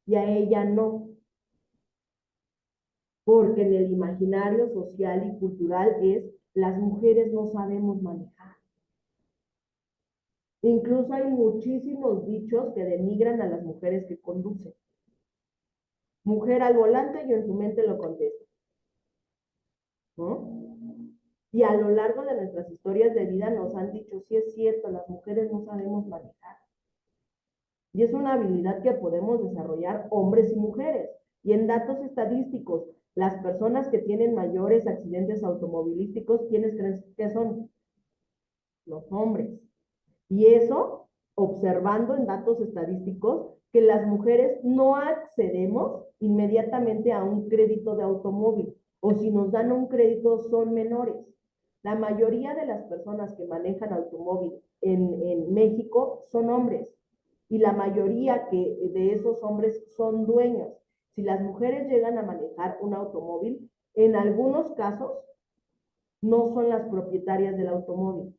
S2: y a ella no, porque en el imaginario social y cultural es las mujeres no sabemos manejar. Incluso hay muchísimos dichos que denigran a las mujeres que conducen. Mujer al volante y en su mente lo contesta, ¿no? Y a lo largo de nuestras historias de vida nos han dicho, sí es cierto, las mujeres no sabemos manejar. Y es una habilidad que podemos desarrollar hombres y mujeres. Y en datos estadísticos, las personas que tienen mayores accidentes automovilísticos, ¿quiénes creen que son? Los hombres. Y eso, observando en datos estadísticos, que las mujeres no accedemos inmediatamente a un crédito de automóvil, o si nos dan un crédito son menores. La mayoría de las personas que manejan automóvil en México son hombres, y la mayoría de esos hombres son dueños. Si las mujeres llegan a manejar un automóvil, en algunos casos no son las propietarias del automóvil.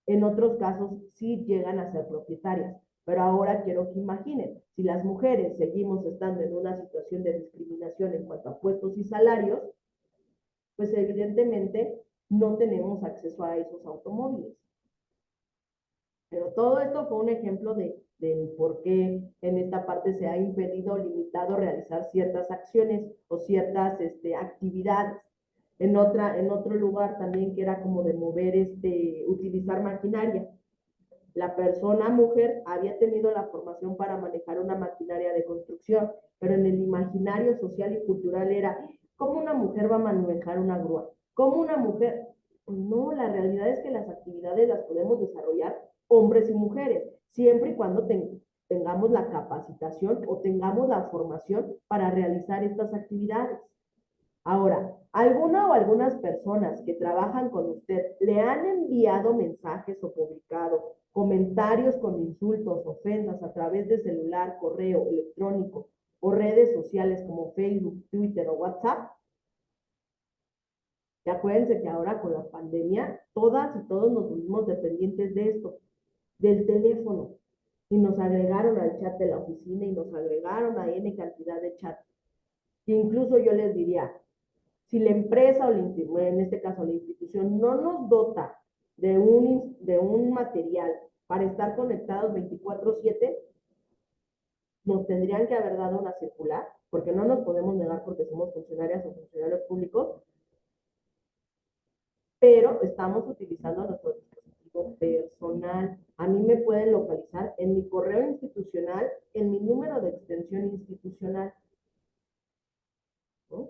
S2: En otros casos sí llegan a ser propietarias. Pero ahora quiero que imaginen, si las mujeres seguimos estando en una situación de discriminación en cuanto a puestos y salarios, pues evidentemente no tenemos acceso a esos automóviles. Pero todo esto fue un ejemplo de por qué en esta parte se ha impedido o limitado realizar ciertas acciones o ciertas actividades. En otro lugar también que era como de mover, utilizar maquinaria. La persona mujer había tenido la formación para manejar una maquinaria de construcción, pero en el imaginario social y cultural era, ¿cómo una mujer va a manejar una grúa? ¿Cómo una mujer? No, la realidad es que las actividades las podemos desarrollar hombres y mujeres, siempre y cuando tengamos la capacitación o tengamos la formación para realizar estas actividades. Ahora, ¿alguna o algunas personas que trabajan con usted le han enviado mensajes o publicado comentarios con insultos, ofensas a través de celular, correo electrónico o redes sociales como Facebook, Twitter o WhatsApp? Y acuérdense que ahora con la pandemia, todas y todos nos volvimos dependientes de esto, del teléfono. Y nos agregaron al chat de la oficina y nos agregaron a N cantidad de chats. Incluso yo les diría, si la empresa o en este caso la institución no nos dota de un material para estar conectados 24/7, nos tendrían que haber dado una circular, porque no nos podemos negar porque somos funcionarias o funcionarios públicos, pero estamos utilizando nuestro dispositivo personal. A mí me pueden localizar en mi correo institucional, en mi número de extensión institucional, ¿no?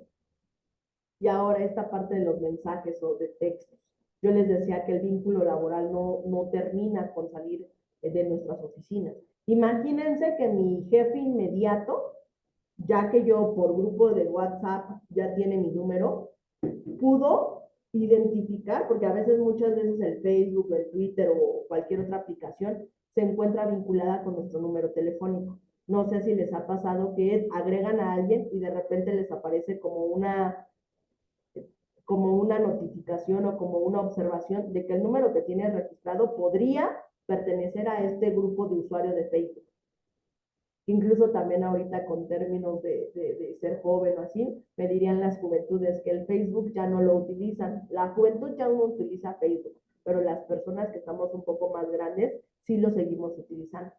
S2: Y ahora esta parte de los mensajes o de textos. Yo les decía que el vínculo laboral no termina con salir de nuestras oficinas. Imagínense que mi jefe inmediato, ya que yo por grupo de WhatsApp ya tiene mi número, pudo identificar, porque a veces, muchas veces el Facebook, el Twitter o cualquier otra aplicación se encuentra vinculada con nuestro número telefónico. No sé si les ha pasado que agregan a alguien y de repente les aparece como una notificación o como una observación de que el número que tiene registrado podría pertenecer a este grupo de usuarios de Facebook. Incluso también ahorita con términos de ser joven o así, me dirían las juventudes que el Facebook ya no lo utilizan. La juventud ya no utiliza Facebook, pero las personas que estamos un poco más grandes sí lo seguimos utilizando.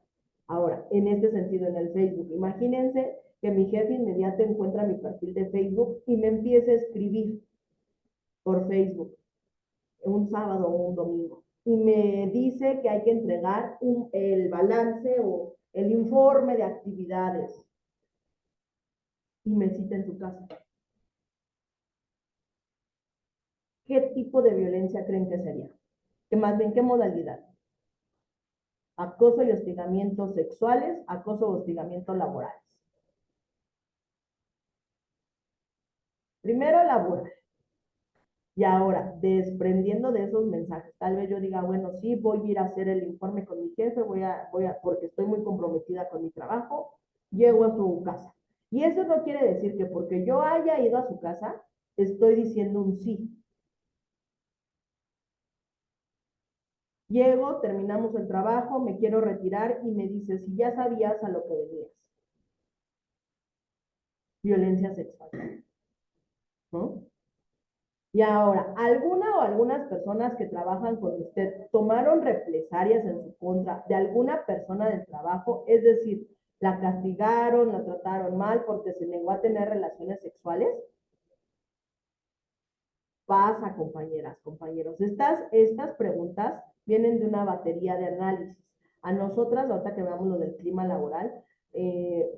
S2: Ahora, en este sentido, en el Facebook, imagínense que mi jefe inmediato encuentra mi perfil de Facebook y me empieza a escribir por Facebook un sábado o un domingo y me dice que hay que entregar el balance o el informe de actividades y me cita en su casa. ¿Qué tipo de violencia creen que sería? ¿Que más bien qué modalidad? Acoso y hostigamiento sexuales, acoso o hostigamiento laborales. Primero laboral. Y ahora, desprendiendo de esos mensajes, tal vez yo diga, bueno, sí, voy a ir a hacer el informe con mi jefe, porque estoy muy comprometida con mi trabajo, llego a su casa. Y eso no quiere decir que porque yo haya ido a su casa, estoy diciendo un sí. Llego, terminamos el trabajo, me quiero retirar y me dice, si ya sabías a lo que venías. Violencia sexual, ¿no? Y ahora, ¿alguna o algunas personas que trabajan con usted tomaron represalias en su contra de alguna persona del trabajo? Es decir, ¿la castigaron, la trataron mal porque se negó a tener relaciones sexuales? Pasa, compañeras, compañeros. Estas preguntas vienen de una batería de análisis. A nosotras, ahorita que veamos lo del clima laboral,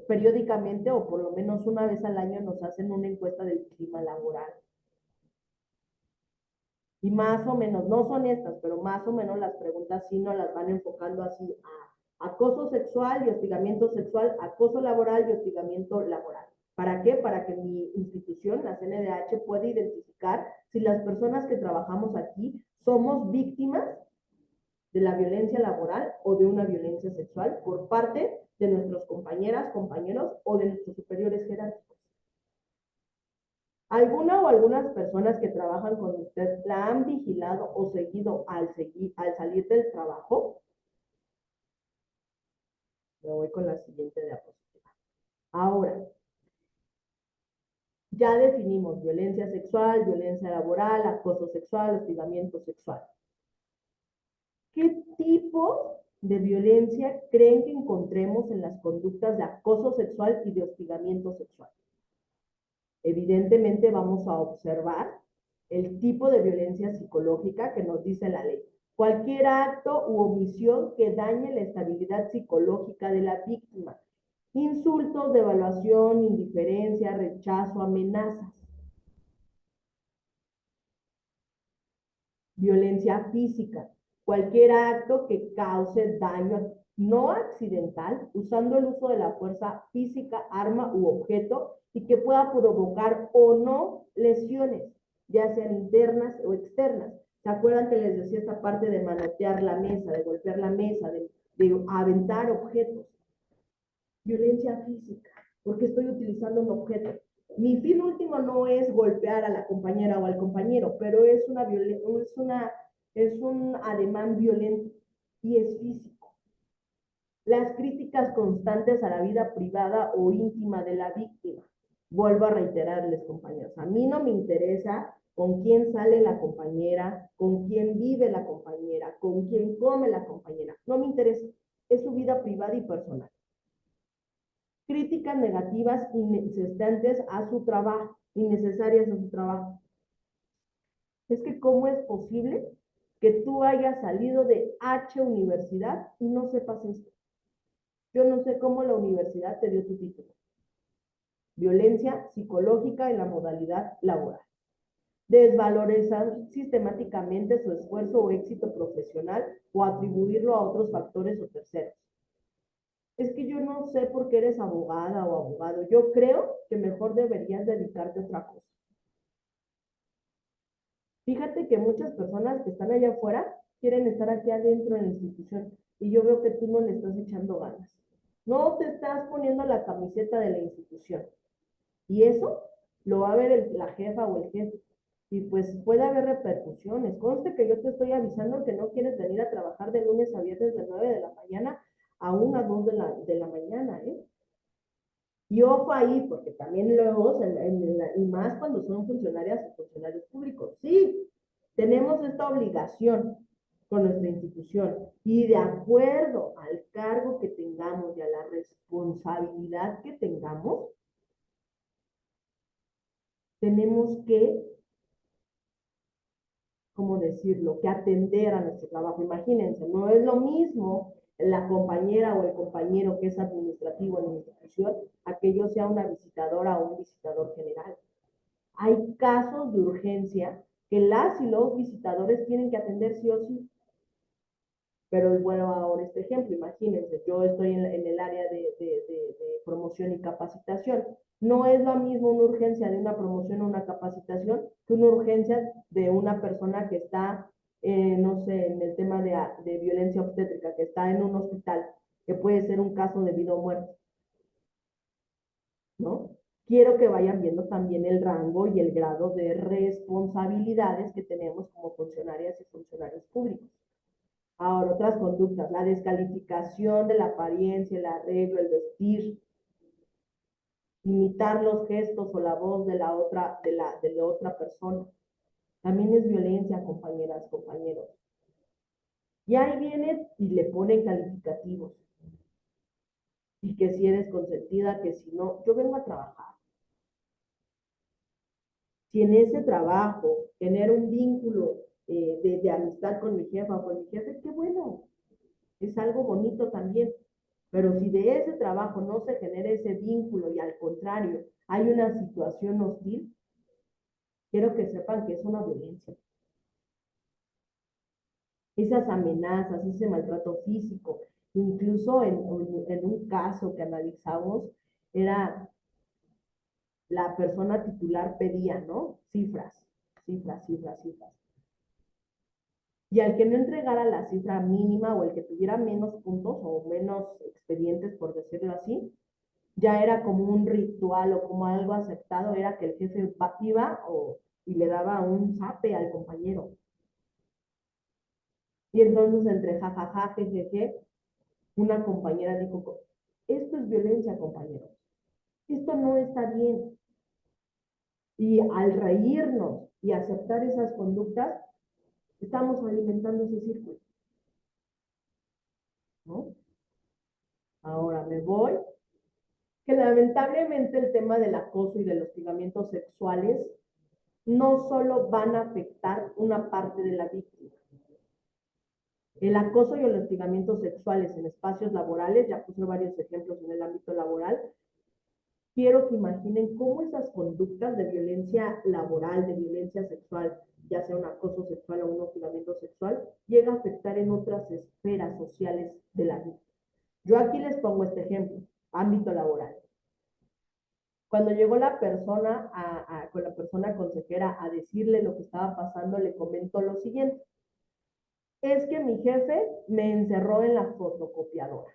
S2: periódicamente o por lo menos una vez al año nos hacen una encuesta del clima laboral. Y más o menos, no son estas, pero más o menos las preguntas sí nos las van enfocando así a acoso sexual y hostigamiento sexual, acoso laboral y hostigamiento laboral. ¿Para qué? Para que mi institución, la CNDH, pueda identificar si las personas que trabajamos aquí somos víctimas de la violencia laboral o de una violencia sexual por parte de nuestras compañeras, compañeros o de nuestros superiores jerárquicos. ¿Alguna o algunas personas que trabajan con usted la han vigilado o seguido al salir del trabajo? Me voy con la siguiente diapositiva. Ahora, ya definimos violencia sexual, violencia laboral, acoso sexual, hostigamiento sexual. ¿Qué tipos de violencia creen que encontremos en las conductas de acoso sexual y de hostigamiento sexual? Evidentemente vamos a observar el tipo de violencia psicológica que nos dice la ley. Cualquier acto u omisión que dañe la estabilidad psicológica de la víctima. Insultos, devaluación, indiferencia, rechazo, amenazas. Violencia física. Cualquier acto que cause daño no accidental usando el uso de la fuerza física, arma u objeto y que pueda provocar o no lesiones, ya sean internas o externas. ¿Se acuerdan que les decía esta parte de manotear la mesa, de golpear la mesa, de aventar objetos? Violencia física, porque estoy utilizando un objeto. Mi fin último no es golpear a la compañera o al compañero, pero es un ademán violento y es físico. Las críticas constantes a la vida privada o íntima de la víctima. Vuelvo a reiterarles, compañeros, a mí no me interesa con quién sale la compañera, con quién vive la compañera, con quién come la compañera. No me interesa, es su vida privada y personal. Críticas negativas innecesarias a su trabajo, Es que ¿cómo es posible que tú hayas salido de H universidad y no sepas esto? Yo no sé cómo la universidad te dio tu título. Violencia psicológica en la modalidad laboral. Desvalorizar sistemáticamente su esfuerzo o éxito profesional o atribuirlo a otros factores o terceros. Es que yo no sé por qué eres abogada o abogado. Yo creo que mejor deberías dedicarte a otra cosa. Fíjate que muchas personas que están allá afuera quieren estar aquí adentro en la institución y yo veo que tú no le estás echando ganas. No te estás poniendo la camiseta de la institución. Y eso lo va a ver la jefa o el jefe. Y pues puede haber repercusiones. Conste que yo te estoy avisando que no quieres venir a trabajar de lunes a viernes de 9 de la mañana a 1, 2 de la mañana, ¿eh? Y ojo ahí, porque también luego, y más cuando son funcionarias o funcionarios públicos, sí, tenemos esta obligación con nuestra institución y de acuerdo al cargo que tengamos y a la responsabilidad que tengamos, tenemos que, ¿cómo decirlo?, que atender a nuestro trabajo. Imagínense, no es lo mismo la compañera o el compañero que es administrativo en la institución a que yo sea una visitadora o un visitador general. Hay casos de urgencia que las y los visitadores tienen que atender sí o sí. Pero bueno, ahora este ejemplo, imagínense, yo estoy en el área de promoción y capacitación. No es lo mismo una urgencia de una promoción o una capacitación que una urgencia de una persona que está, no sé, en el tema de violencia obstétrica, que está en un hospital, que puede ser un caso de vida o muerte, ¿no? Quiero que vayan viendo también el rango y el grado de responsabilidades que tenemos como funcionarias y funcionarios públicos. Ahora, otras conductas, la descalificación de la apariencia, el arreglo, el vestir, imitar los gestos o la voz de la otra persona. También es violencia, compañeras, compañeros. Y ahí viene y le ponen calificativos. Y que si eres consentida, que si no, yo vengo a trabajar. Si en ese trabajo, tener un vínculo de amistad con mi jefa o con mi jefe, qué bueno. Es algo bonito también. Pero si de ese trabajo no se genera ese vínculo y al contrario hay una situación hostil, quiero que sepan que es una violencia. Esas amenazas, ese maltrato físico, incluso en un caso que analizamos, era la persona titular pedía, ¿no? Cifras. Y al que no entregara la cifra mínima o el que tuviera menos puntos o menos expedientes, por decirlo así, ya era como un ritual o como algo aceptado, era que el jefe iba y le daba un zape al compañero. Y entonces entre jajaja, jejeje, una compañera dijo, esto es violencia, compañero. Esto no está bien. Y al reírnos y aceptar esas conductas, estamos alimentando ese círculo, ¿no? Ahora me voy, que lamentablemente el tema del acoso y del hostigamiento sexuales no solo van a afectar una parte de la víctima, El acoso y el hostigamiento sexuales en espacios laborales, ya puse varios ejemplos en el ámbito laboral. Quiero que imaginen cómo esas conductas de violencia laboral, de violencia sexual, ya sea un acoso sexual o un hostigamiento sexual, llega a afectar en otras esferas sociales de la vida. Yo aquí les pongo este ejemplo, ámbito laboral. Cuando llegó la persona con la persona consejera a decirle lo que estaba pasando, le comentó lo siguiente: es que mi jefe me encerró en la fotocopiadora.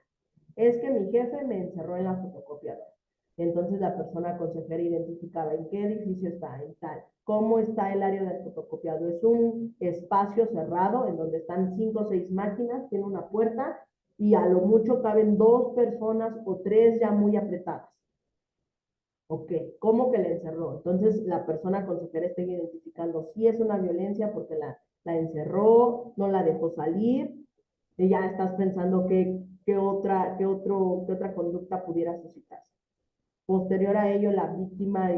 S2: Es que mi jefe me encerró en la fotocopiadora. Entonces la persona consejera identificaba en qué edificio está, en tal. ¿Cómo está el área del fotocopiado? Es un espacio cerrado en donde están 5 o 6 máquinas, tiene una puerta y a lo mucho caben 2 personas o 3 ya muy apretadas. Ok, ¿cómo que le encerró? Entonces la persona consejera está identificando si es una violencia porque la encerró, no la dejó salir, y ya estás pensando qué otra conducta pudiera suscitarse. Posterior a ello, la víctima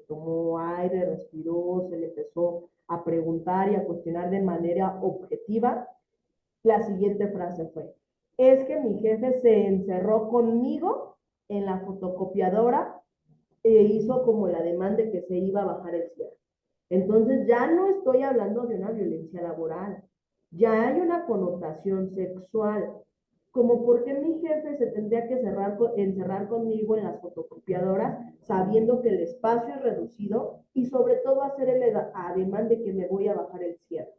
S2: tomó aire, respiró, se le empezó a preguntar y a cuestionar de manera objetiva. La siguiente frase fue: es que mi jefe se encerró conmigo en la fotocopiadora e hizo como el ademán de que se iba a bajar el cierre. Entonces ya no estoy hablando de una violencia laboral, ya hay una connotación sexual, como por qué mi jefe se tendría que encerrar conmigo en las fotocopiadoras sabiendo que el espacio es reducido y sobre todo hacer el ademán de que me voy a bajar el cierre.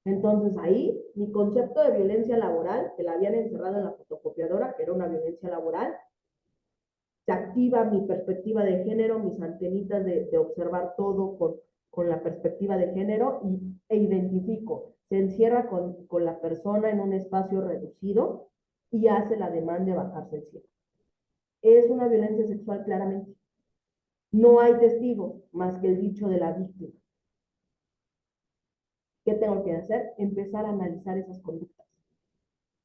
S2: Entonces ahí mi concepto de violencia laboral, que la habían encerrado en la fotocopiadora, que era una violencia laboral, se activa mi perspectiva de género, mis antenitas de observar todo con la perspectiva de género e identifico. Se encierra con la persona en un espacio reducido y hace la demanda de bajarse el cielo. Es una violencia sexual claramente. No hay testigos más que el dicho de la víctima. ¿Qué tengo que hacer? Empezar a analizar esas conductas,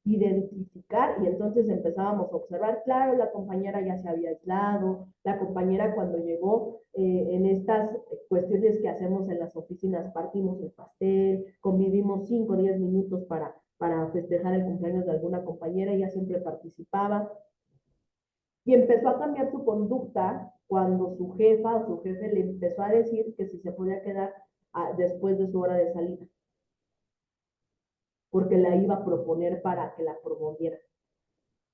S2: identificar, y entonces empezábamos a observar, claro, la compañera ya se había aislado, la compañera cuando llegó en estas cuestiones que hacemos en las oficinas, partimos el pastel, convivimos 5 o 10 minutos para festejar el cumpleaños de alguna compañera, ella siempre participaba, y empezó a cambiar su conducta cuando su jefa o su jefe le empezó a decir que si se podía quedar después de su hora de salida, porque la iba a proponer para que la promoviera,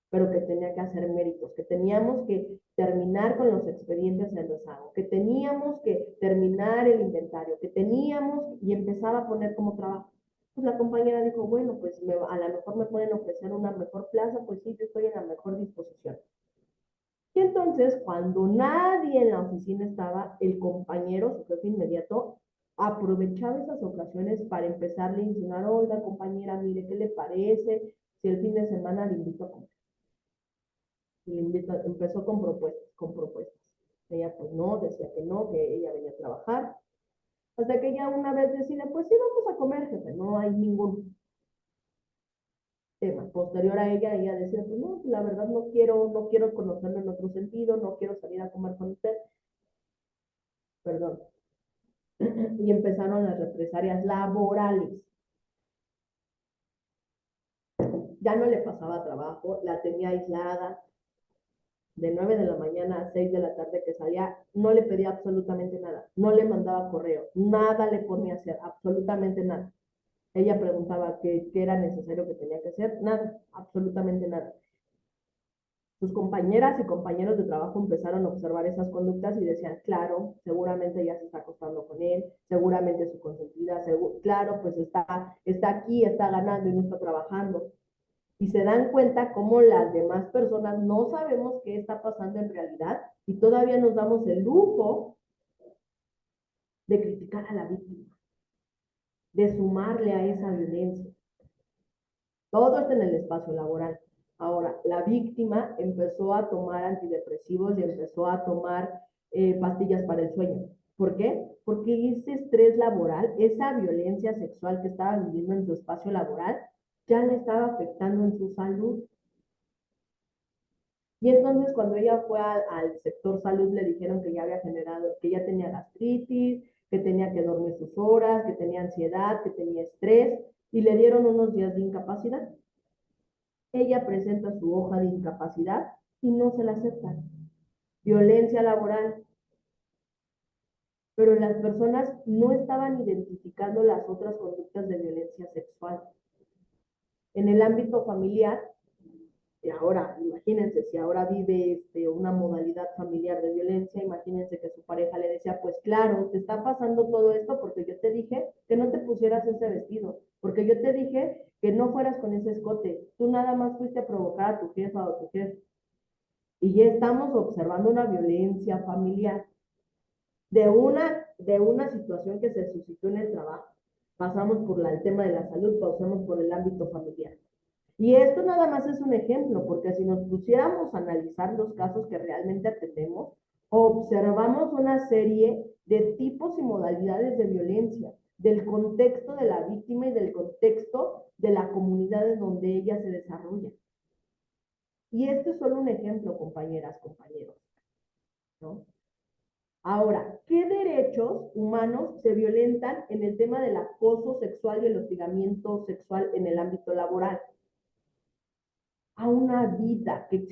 S2: pero que tenía que hacer méritos, que teníamos que terminar con los expedientes en rezago, que teníamos que terminar el inventario, que teníamos, y empezaba a poner como trabajo. Pues la compañera dijo, bueno, pues a lo mejor me pueden ofrecer una mejor plaza, pues sí, yo estoy en la mejor disposición. Y entonces, cuando nadie en la oficina estaba, el compañero, su jefe inmediato, aprovechaba esas ocasiones para empezarle a insinuar, oiga, compañera, mire, ¿qué le parece si el fin de semana le invito a comer? Empezó con propuestas. Ella pues no, decía que no, que ella venía a trabajar. Hasta que ella una vez decide, pues sí, vamos a comer, jefe, no hay ningún tema. Posterior a ella decía, pues no, la verdad no quiero conocerlo en otro sentido, no quiero salir a comer con usted. Perdón. Y empezaron las represalias laborales. Ya no le pasaba trabajo, la tenía aislada, de 9 de la mañana a 6 de la tarde que salía, no le pedía absolutamente nada, no le mandaba correo, nada le ponía a hacer, absolutamente nada. Ella preguntaba qué era necesario que tenía que hacer, nada, absolutamente nada. Sus compañeras y compañeros de trabajo empezaron a observar esas conductas y decían, claro, seguramente ella se está acostando con él, seguramente su consentida, claro, pues está aquí, está ganando y no está trabajando. Y se dan cuenta cómo las demás personas no sabemos qué está pasando en realidad y todavía nos damos el lujo de criticar a la víctima, de sumarle a esa violencia. Todo está en el espacio laboral. Ahora, la víctima empezó a tomar antidepresivos y empezó a tomar pastillas para el sueño. ¿Por qué? Porque ese estrés laboral, esa violencia sexual que estaba viviendo en su espacio laboral, ya le estaba afectando en su salud. Y entonces cuando ella fue al sector salud le dijeron que ya había generado, que ya tenía gastritis, que tenía que dormir sus horas, que tenía ansiedad, que tenía estrés, y le dieron unos días de incapacidad. Ella presenta su hoja de incapacidad y no se la aceptan. Violencia laboral. Pero las personas no estaban identificando las otras conductas de violencia sexual. En el ámbito familiar, y ahora, imagínense, si ahora vive una modalidad familiar de violencia, imagínense que su pareja le decía, pues claro, te está pasando todo esto porque yo te dije que no te pusieras ese vestido, porque yo te dije que no fueras con ese escote, tú nada más fuiste a provocar a tu jefa o tu jefe. Y ya estamos observando una violencia familiar de una situación que se suscitó en el trabajo. Pasamos por el tema de la salud, pasamos por el ámbito familiar. Y esto nada más es un ejemplo, porque si nos pusiéramos a analizar los casos que realmente atendemos, observamos una serie de tipos y modalidades de violencia, del contexto de la víctima y del contexto de la comunidad en donde ella se desarrolla. Y este es solo un ejemplo, compañeras, compañeros, ¿no? Ahora, ¿qué derechos humanos se violentan en el tema del acoso sexual y el hostigamiento sexual en el ámbito laboral? A una vida, el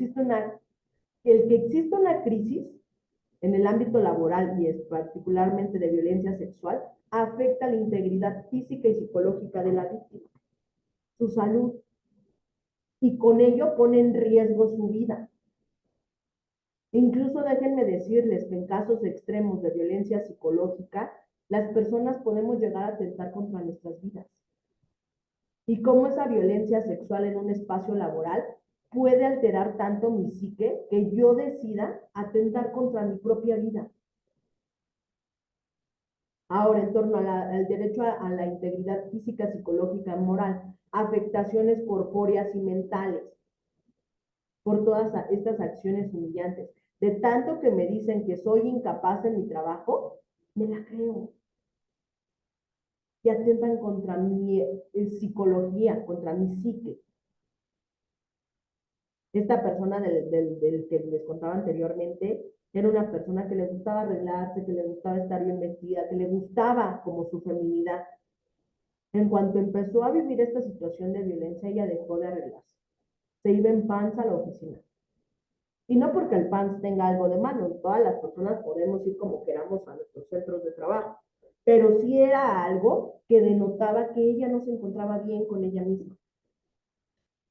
S2: que exista una crisis en el ámbito laboral y es particularmente de violencia sexual, afecta la integridad física y psicológica de la víctima, su salud, y con ello pone en riesgo su vida. Incluso déjenme decirles que en casos extremos de violencia psicológica, las personas podemos llegar a atentar contra nuestras vidas. Y cómo esa violencia sexual en un espacio laboral puede alterar tanto mi psique que yo decida atentar contra mi propia vida. Ahora, en torno al derecho a la integridad física, psicológica y moral, afectaciones corpóreas y mentales por todas estas acciones humillantes. De tanto que me dicen que soy incapaz en mi trabajo, me la creo. Y atentan contra mi psicología, contra mi psique. Esta persona del que les contaba anteriormente era una persona que le gustaba arreglarse, que le gustaba estar bien vestida, que le gustaba como su feminidad. En cuanto empezó a vivir esta situación de violencia, ella dejó de arreglarse. Se iba en pants a la oficina. Y no porque el pants tenga algo de malo, todas las personas podemos ir como queramos a nuestros centros de trabajo, pero sí era algo que denotaba que ella no se encontraba bien con ella misma.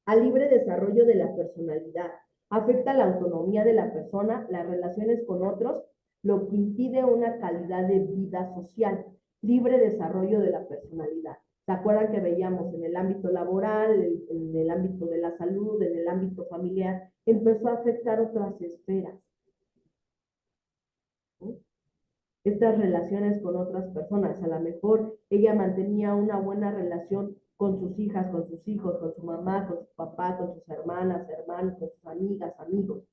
S2: Al libre desarrollo de la personalidad, afecta la autonomía de la persona, las relaciones con otros, lo que impide una calidad de vida social, libre desarrollo de la personalidad. ¿Se acuerdan que veíamos en el ámbito laboral, en el ámbito de la salud, en el ámbito familiar? Empezó a afectar otras esferas. ¿Sí? Estas relaciones con otras personas. A lo mejor ella mantenía una buena relación con sus hijas, con sus hijos, con su mamá, con su papá, con sus hermanas, hermanos, con sus amigas, amigos.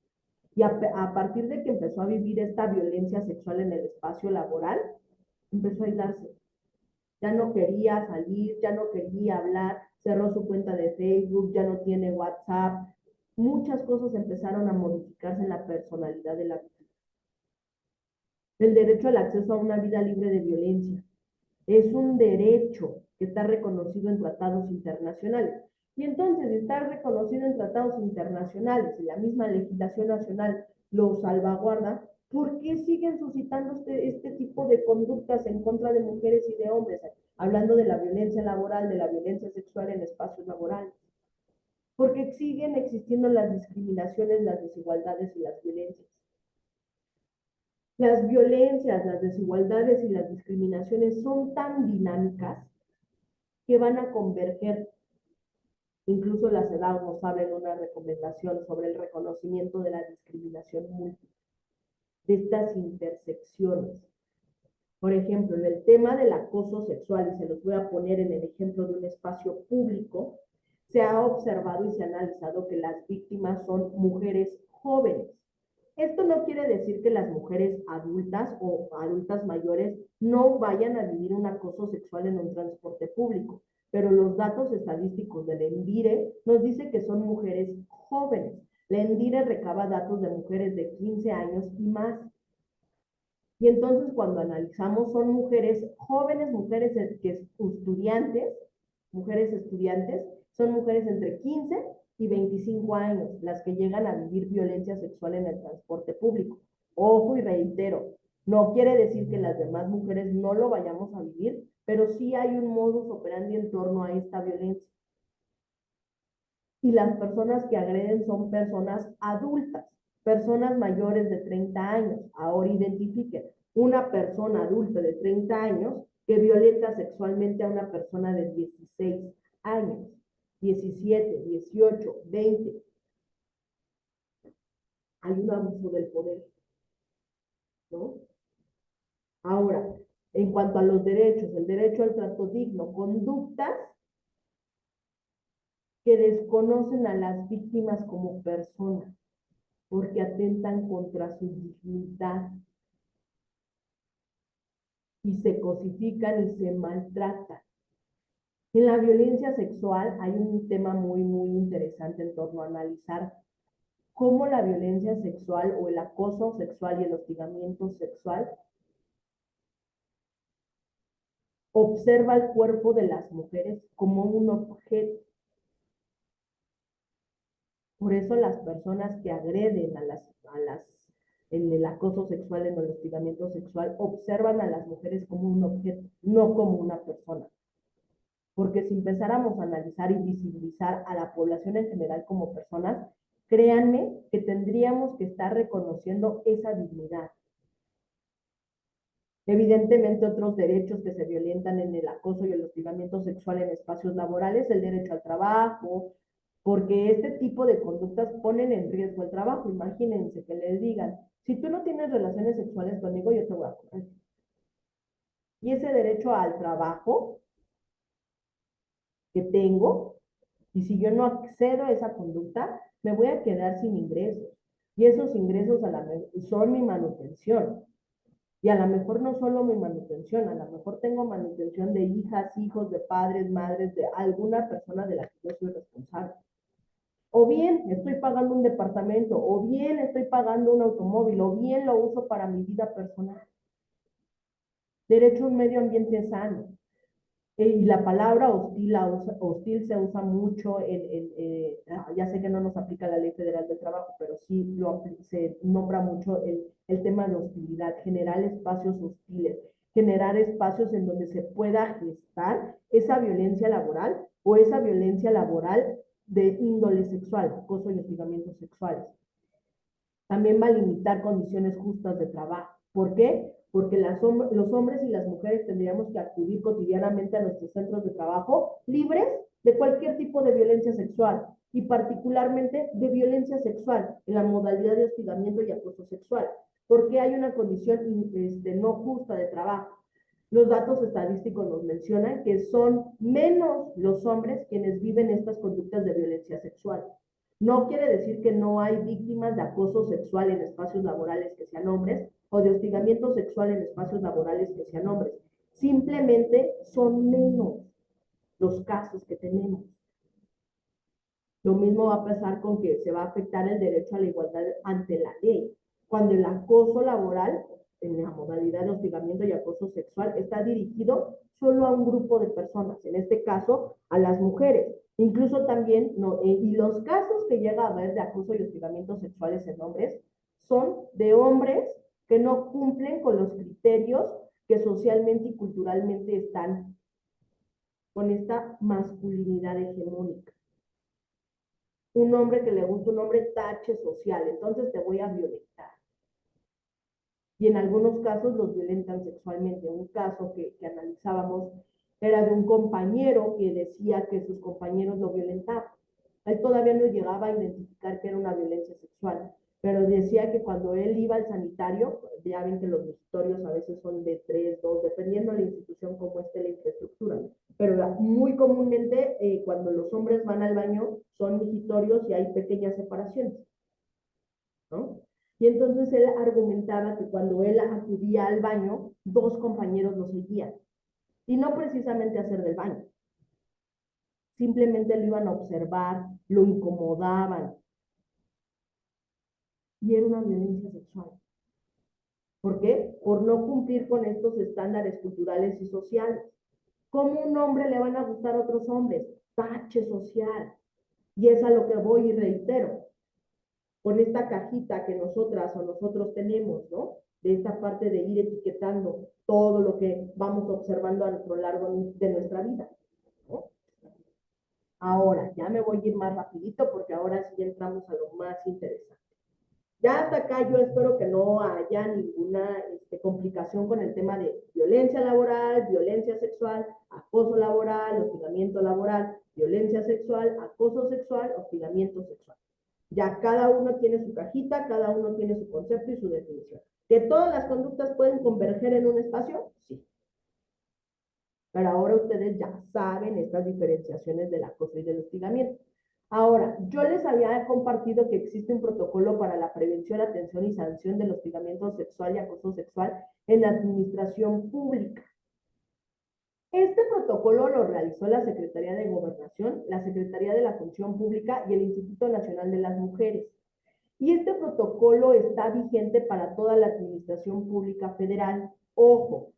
S2: Y a partir de que empezó a vivir esta violencia sexual en el espacio laboral, empezó a aislarse. Ya no quería salir, ya no quería hablar, cerró su cuenta de Facebook, ya no tiene WhatsApp. Muchas cosas empezaron a modificarse en la personalidad de la víctima. El derecho al acceso a una vida libre de violencia. Es un derecho que está reconocido en tratados internacionales. Y entonces, está reconocido en tratados internacionales y la misma legislación nacional lo salvaguarda, ¿por qué siguen suscitando este tipo de conductas en contra de mujeres y de hombres? Hablando de la violencia laboral, de la violencia sexual en espacios laborales. Porque siguen existiendo las discriminaciones, las desigualdades y las violencias. Las violencias, las desigualdades y las discriminaciones son tan dinámicas que van a converger. Incluso la CEDAW nos habla en una recomendación sobre el reconocimiento de la discriminación múltiple, de estas intersecciones. Por ejemplo, en el tema del acoso sexual, y se los voy a poner en el ejemplo de un espacio público, se ha observado y se ha analizado que las víctimas son mujeres jóvenes. Esto no quiere decir que las mujeres adultas o adultas mayores no vayan a vivir un acoso sexual en un transporte público, pero los datos estadísticos del ENVIRE nos dice que son mujeres jóvenes. La ENVIRE recaba datos de mujeres de 15 años y más. Y entonces cuando analizamos son mujeres, jóvenes mujeres que estudiantes, mujeres estudiantes, son mujeres entre 15 y 25 años las que llegan a vivir violencia sexual en el transporte público. Ojo y reitero, no quiere decir que las demás mujeres no lo vayamos a vivir, pero sí hay un modus operandi en torno a esta violencia. Y las personas que agreden son personas adultas, personas mayores de 30 años. Ahora identifiquen una persona adulta de 30 años que violenta sexualmente a una persona de 16 años, 17, 18, 20. Hay un abuso del poder, ¿no? Ahora, en cuanto a los derechos, el derecho al trato digno, conductas que desconocen a las víctimas como personas, porque atentan contra su dignidad y se cosifican y se maltratan. En la violencia sexual hay un tema muy interesante en torno a analizar cómo la violencia sexual o el acoso sexual y el hostigamiento sexual observa el cuerpo de las mujeres como un objeto. Por eso las personas que agreden en el acoso sexual, en el hostigamiento sexual, observan a las mujeres como un objeto, no como una persona. Porque si empezáramos a analizar y visibilizar a la población en general como personas, créanme que tendríamos que estar reconociendo esa dignidad. Evidentemente, otros derechos que se violentan en el acoso y el hostigamiento sexual en espacios laborales, el derecho al trabajo, porque este tipo de conductas ponen en riesgo el trabajo. Imagínense que les digan, si tú no tienes relaciones sexuales conmigo, yo te voy a correr. Y ese derecho al trabajo que tengo, y si yo no accedo a esa conducta, me voy a quedar sin ingresos. Y esos ingresos son mi manutención. Y a lo mejor no solo mi manutención, a lo mejor tengo manutención de hijas, hijos, de padres, madres, de alguna persona de la que yo soy responsable. O bien estoy pagando un departamento, o bien estoy pagando un automóvil, o bien lo uso para mi vida personal. Derecho a un medio ambiente sano. Y la palabra hostil se usa mucho ya sé que no nos aplica la Ley Federal del Trabajo, pero sí se nombra mucho el tema de hostilidad, generar espacios hostiles, generar espacios en donde se pueda gestar esa violencia laboral o esa violencia laboral de índole sexual, acoso y hostigamientos sexuales. También va a limitar condiciones justas de trabajo. ¿Por qué? Porque los hombres y las mujeres tendríamos que acudir cotidianamente a nuestros centros de trabajo libres de cualquier tipo de violencia sexual y particularmente de violencia sexual en la modalidad de hostigamiento y acoso sexual, porque hay una condición no justa de trabajo. Los datos estadísticos nos mencionan que son menos los hombres quienes viven estas conductas de violencia sexual. No quiere decir que no hay víctimas de acoso sexual en espacios laborales que sean hombres o de hostigamiento sexual en espacios laborales que sean hombres. Simplemente son menos los casos que tenemos. Lo mismo va a pasar con que se va a afectar el derecho a la igualdad ante la ley. Cuando el acoso laboral, en la modalidad de hostigamiento y acoso sexual, está dirigido solo a un grupo de personas, en este caso a las mujeres. Incluso también, y los casos que llega a haber de acoso y hostigamiento sexuales en hombres son de hombres que no cumplen con los criterios que socialmente y culturalmente están con esta masculinidad hegemónica. Un hombre que le gusta un hombre tache social, entonces te voy a violentar. Y en algunos casos los violentan sexualmente. Un caso que analizábamos era de un compañero que decía que sus compañeros lo violentaban. Él todavía no llegaba a identificar que era una violencia sexual, pero decía que cuando él iba al sanitario, ya ven que los visitorios a veces son de 3, 2, dependiendo de la institución cómo esté la infraestructura, pero muy comúnmente cuando los hombres van al baño son visitorios y hay pequeñas separaciones, ¿no? Y entonces él argumentaba que cuando él acudía al baño, dos compañeros lo seguían. Y no precisamente a hacer del baño. Simplemente lo iban a observar, lo incomodaban. Y era una violencia sexual. ¿Por qué? Por no cumplir con estos estándares culturales y sociales. ¿Cómo un hombre le van a gustar a otros hombres? Tache social. Y es a lo que voy y reitero, con esta cajita que nosotras o nosotros tenemos, ¿no? De esta parte de ir etiquetando todo lo que vamos observando a lo largo de nuestra vida, ¿no? Ahora, ya me voy a ir más rapidito porque ahora sí entramos a lo más interesante. Ya hasta acá yo espero que no haya ninguna complicación con el tema de violencia laboral, violencia sexual, acoso laboral, hostigamiento laboral, violencia sexual, acoso sexual, hostigamiento sexual. Ya cada uno tiene su cajita, cada uno tiene su concepto y su definición. ¿Que todas las conductas pueden converger en un espacio? Sí. Pero ahora ustedes ya saben estas diferenciaciones del acoso y del hostigamiento. Ahora, yo les había compartido que existe un protocolo para la prevención, atención y sanción del hostigamiento sexual y acoso sexual en la administración pública. Este protocolo lo realizó la Secretaría de Gobernación, la Secretaría de la Función Pública y el Instituto Nacional de las Mujeres. Y este protocolo está vigente para toda la administración pública federal. Ojo,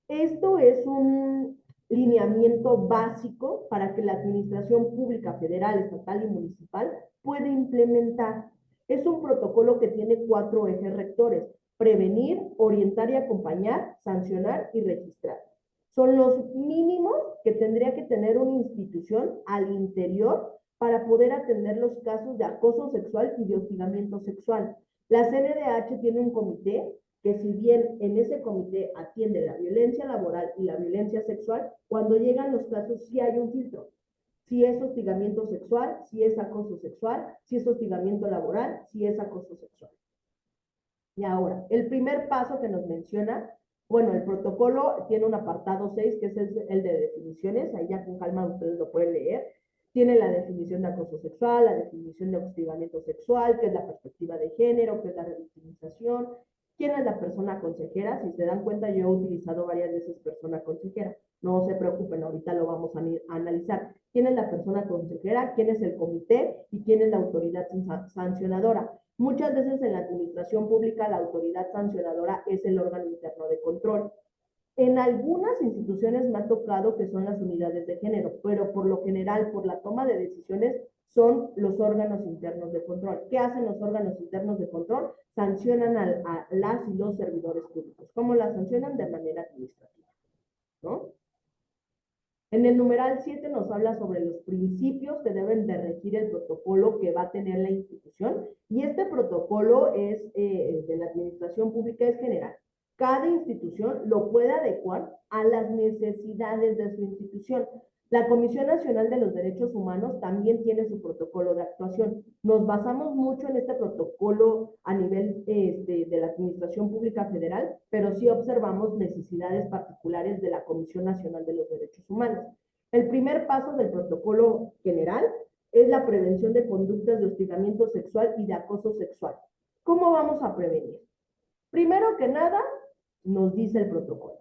S2: esto es un lineamiento básico para que la administración pública federal, estatal y municipal pueda implementar. Es un protocolo que tiene 4 ejes rectores: prevenir, orientar y acompañar, sancionar y registrar. Son los mínimos que tendría que tener una institución al interior para poder atender los casos de acoso sexual y de hostigamiento sexual. La CNDH tiene un comité que, si bien en ese comité atiende la violencia laboral y la violencia sexual, cuando llegan los casos sí hay un filtro. Si es hostigamiento sexual, si es acoso sexual, si es hostigamiento laboral, si es acoso sexual. Y ahora, el primer paso que nos menciona, bueno, el protocolo tiene un apartado 6, que es el de definiciones, ahí ya con calma ustedes lo pueden leer. Tiene la definición de acoso sexual, la definición de hostigamiento sexual, qué es la perspectiva de género, qué es la revictimización, quién es la persona consejera. Si se dan cuenta, yo he utilizado varias veces persona consejera. No se preocupen, ahorita lo vamos a analizar. ¿Quién es la persona consejera? ¿Quién es el comité? ¿Y quién es la autoridad sancionadora? Muchas veces en la administración pública la autoridad sancionadora es el órgano interno de control. En algunas instituciones me ha tocado que son las unidades de género, pero por lo general, por la toma de decisiones, son los órganos internos de control. ¿Qué hacen los órganos internos de control? Sancionan a las y los servidores públicos. ¿Cómo las sancionan? De manera administrativa, ¿no? En el numeral 7 nos habla sobre los principios que deben de regir el protocolo que va a tener la institución, y este protocolo es de la administración pública, es general. Cada institución lo puede adecuar a las necesidades de su institución. La Comisión Nacional de los Derechos Humanos también tiene su protocolo de actuación. Nos basamos mucho en este protocolo a nivel de la Administración Pública Federal, pero sí observamos necesidades particulares de la Comisión Nacional de los Derechos Humanos. El primer paso del protocolo general es la prevención de conductas de hostigamiento sexual y de acoso sexual. ¿Cómo vamos a prevenir? Primero que nada, nos dice el protocolo,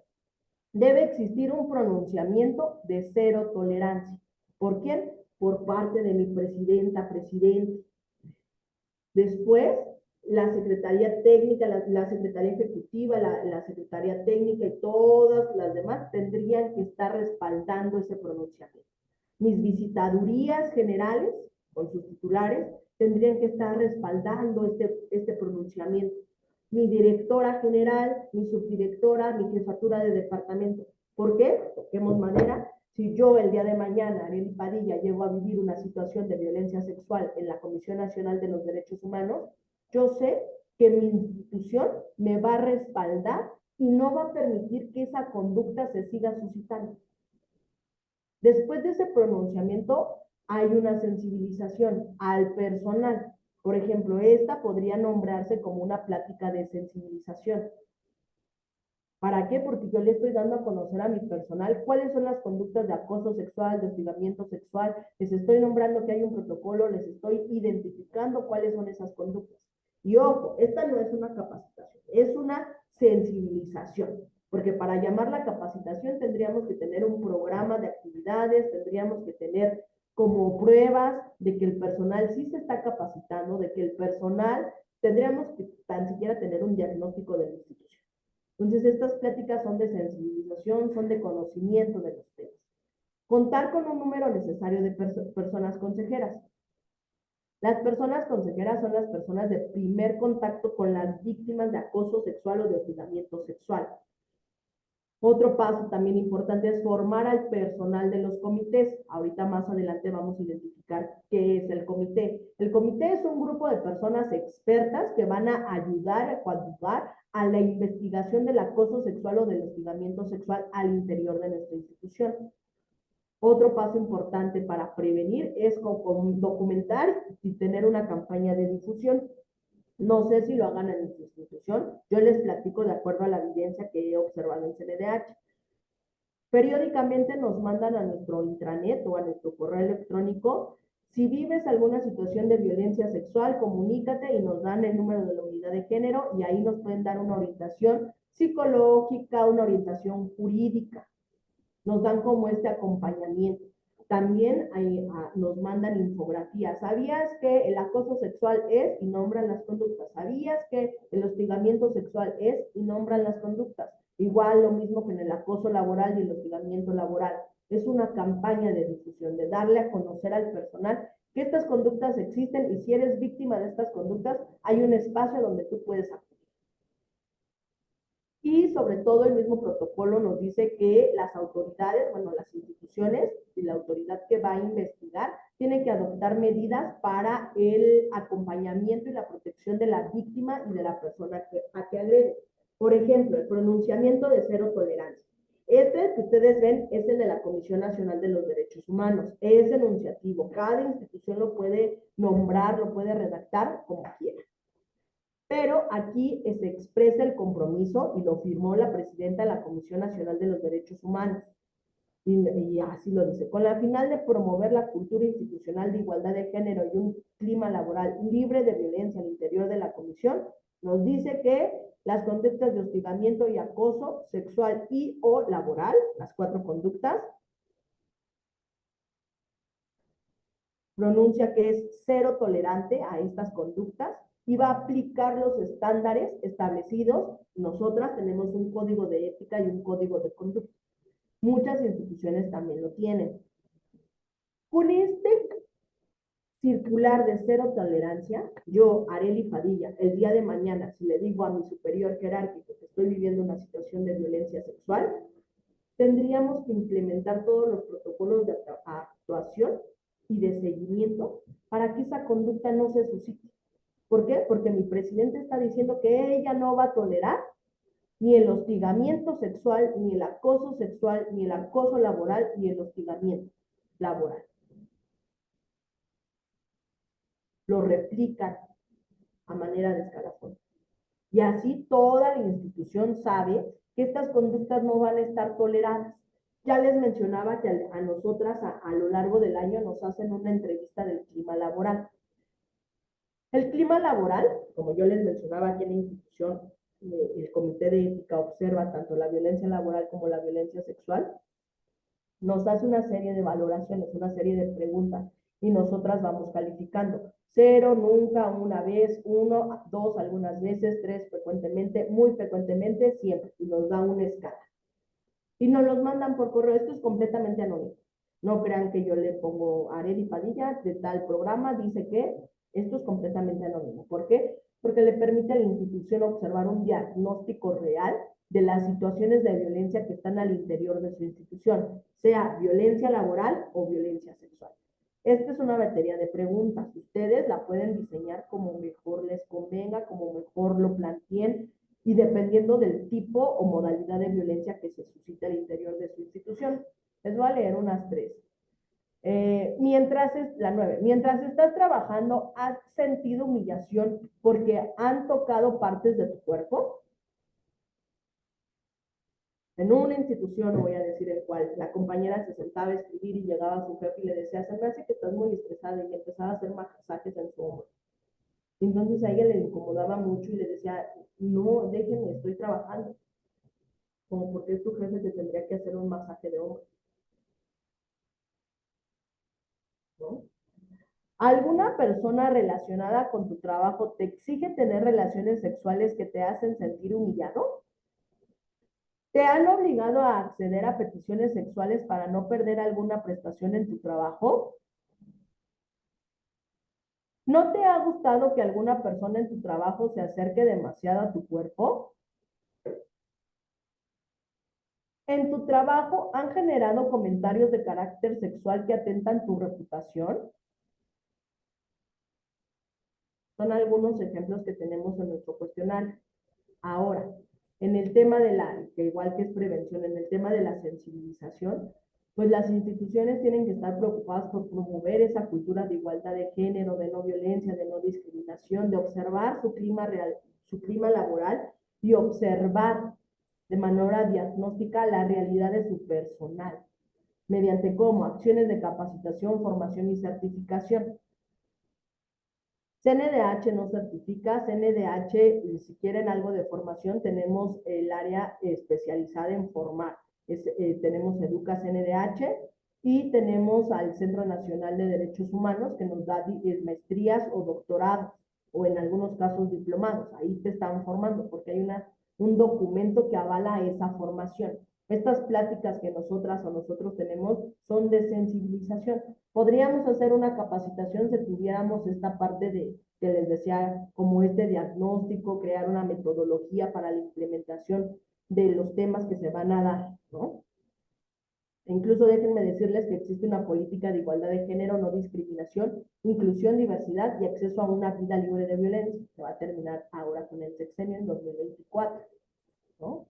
S2: debe existir un pronunciamiento de cero tolerancia. ¿Por quién? Por parte de mi presidenta, presidente. Después, la Secretaría Técnica, la Secretaría Ejecutiva, la Secretaría Técnica y todas las demás tendrían que estar respaldando ese pronunciamiento. Mis visitadurías generales, con sus titulares, tendrían que estar respaldando este pronunciamiento. Mi directora general, mi subdirectora, mi jefatura de departamento. ¿Por qué? Toquemos madera. Si yo el día de mañana, Arely Padilla, llego a vivir una situación de violencia sexual en la Comisión Nacional de los Derechos Humanos, yo sé que mi institución me va a respaldar y no va a permitir que esa conducta se siga suscitando. Después de ese pronunciamiento hay una sensibilización al personal. Por ejemplo, esta podría nombrarse como una plática de sensibilización. ¿Para qué? Porque yo le estoy dando a conocer a mi personal cuáles son las conductas de acoso sexual, de hostigamiento sexual, les estoy nombrando que hay un protocolo, les estoy identificando cuáles son esas conductas. Y ojo, esta no es una capacitación, es una sensibilización, porque para llamarla capacitación tendríamos que tener un programa de actividades, tendríamos que tener como pruebas de que el personal sí se está capacitando, de que el personal, tendríamos que tan siquiera tener un diagnóstico de la institución. Entonces, estas pláticas son de sensibilización, son de conocimiento de los temas. Contar con un número necesario de personas consejeras. Las personas consejeras son las personas de primer contacto con las víctimas de acoso sexual o de hostigamiento sexual. Otro paso también importante es formar al personal de los comités. Ahorita más adelante vamos a identificar qué es el comité. El comité es un grupo de personas expertas que van a ayudar, a coadyuvar a la investigación del acoso sexual o del hostigamiento sexual al interior de nuestra institución. Otro paso importante para prevenir es documentar y tener una campaña de difusión. No sé si lo hagan en su institución, yo les platico de acuerdo a la evidencia que he observado en CNDH. Periódicamente nos mandan a nuestro intranet o a nuestro correo electrónico: si vives alguna situación de violencia sexual, comunícate, y nos dan el número de la unidad de género y ahí nos pueden dar una orientación psicológica, una orientación jurídica, nos dan como este acompañamiento. También nos mandan infografías. ¿Sabías que el acoso sexual es? Y nombran las conductas. ¿Sabías que el hostigamiento sexual es? Y nombran las conductas. Igual lo mismo que en el acoso laboral y el hostigamiento laboral. Es una campaña de difusión, de darle a conocer al personal que estas conductas existen, y si eres víctima de estas conductas, hay un espacio donde tú puedes acudir. Y sobre todo el mismo protocolo nos dice que las autoridades, bueno, las instituciones y la autoridad que va a investigar tienen que adoptar medidas para el acompañamiento y la protección de la víctima y de la persona a que agrede. Por ejemplo, el pronunciamiento de cero tolerancia. Este que ustedes ven es el de la Comisión Nacional de los Derechos Humanos. Es enunciativo. Cada institución lo puede nombrar, lo puede redactar como quiera. Pero aquí se expresa el compromiso y lo firmó la presidenta de la Comisión Nacional de los Derechos Humanos. Y así lo dice: con la final de promover la cultura institucional de igualdad de género y un clima laboral libre de violencia al interior de la comisión, nos dice que las conductas de hostigamiento y acoso sexual y o laboral, las 4 conductas, pronuncia que es cero tolerante a estas conductas y va a aplicar los estándares establecidos. Nosotras tenemos un código de ética y un código de conducta. Muchas instituciones también lo tienen. Con este circular de cero tolerancia, yo, Arely Padilla, el día de mañana, si le digo a mi superior jerárquico que estoy viviendo una situación de violencia sexual, tendríamos que implementar todos los protocolos de actuación y de seguimiento para que esa conducta no se suscite. ¿Por qué? Porque mi presidente está diciendo que ella no va a tolerar ni el hostigamiento sexual, ni el acoso sexual, ni el acoso laboral, ni el hostigamiento laboral. Lo replican a manera de escalafón. Y así toda la institución sabe que estas conductas no van a estar toleradas. Ya les mencionaba que a nosotras a lo largo del año nos hacen una entrevista del clima laboral. El clima laboral, como yo les mencionaba aquí en la institución, el Comité de Ética observa tanto la violencia laboral como la violencia sexual, nos hace una serie de valoraciones, una serie de preguntas, y nosotras vamos calificando. 0, nunca, una vez, 1, 2, algunas veces, 3, frecuentemente, muy frecuentemente, siempre, y nos da una escala. Y nos los mandan por correo. Esto es completamente anónimo. No crean que yo le pongo Arely Padilla de tal programa, dice que esto es completamente anónimo. ¿Por qué? Porque le permite a la institución observar un diagnóstico real de las situaciones de violencia que están al interior de su institución, sea violencia laboral o violencia sexual. Esta es una batería de preguntas. Ustedes la pueden diseñar como mejor les convenga, como mejor lo planteen, y dependiendo del tipo o modalidad de violencia que se suscita al interior de su institución. Les voy a leer unas 3. La 9. Mientras estás trabajando, ¿has sentido humillación porque han tocado partes de tu cuerpo? En una institución, no voy a decir en cuál, la compañera se sentaba a escribir y llegaba a su jefe y le decía: se me hace que estás muy estresada, y empezaba a hacer masajes en su hombro. Entonces a ella le incomodaba mucho y le decía: no, déjenme, estoy trabajando. Como porque tu jefe te tendría que hacer un masaje de hombro, ¿no? ¿Alguna persona relacionada con tu trabajo te exige tener relaciones sexuales que te hacen sentir humillado? ¿Te han obligado a acceder a peticiones sexuales para no perder alguna prestación en tu trabajo? ¿No te ha gustado que alguna persona en tu trabajo se acerque demasiado a tu cuerpo? ¿En tu trabajo han generado comentarios de carácter sexual que atentan tu reputación? Son algunos ejemplos que tenemos en nuestro cuestionario. Ahora, en el tema de que igual que es prevención, en el tema de la sensibilización, pues las instituciones tienen que estar preocupadas por promover esa cultura de igualdad de género, de no violencia, de no discriminación, de observar su clima real, su clima laboral y observar de manera diagnóstica la realidad de su personal, mediante cómo acciones de capacitación, formación y certificación. CNDH no certifica, CNDH, si quieren algo de formación, tenemos el área especializada en formar. Tenemos Educa CNDH y tenemos al Centro Nacional de Derechos Humanos que nos da maestrías o doctorados o en algunos casos diplomados. Ahí te están formando porque hay un documento que avala esa formación. Estas pláticas que nosotras o nosotros tenemos son de sensibilización. Podríamos hacer una capacitación si tuviéramos esta parte de, que les decía, como este diagnóstico, crear una metodología para la implementación de los temas que se van a dar, ¿no? E incluso déjenme decirles que existe una política de igualdad de género, no discriminación, inclusión, diversidad y acceso a una vida libre de violencia, que va a terminar ahora con el sexenio en 2024, ¿no?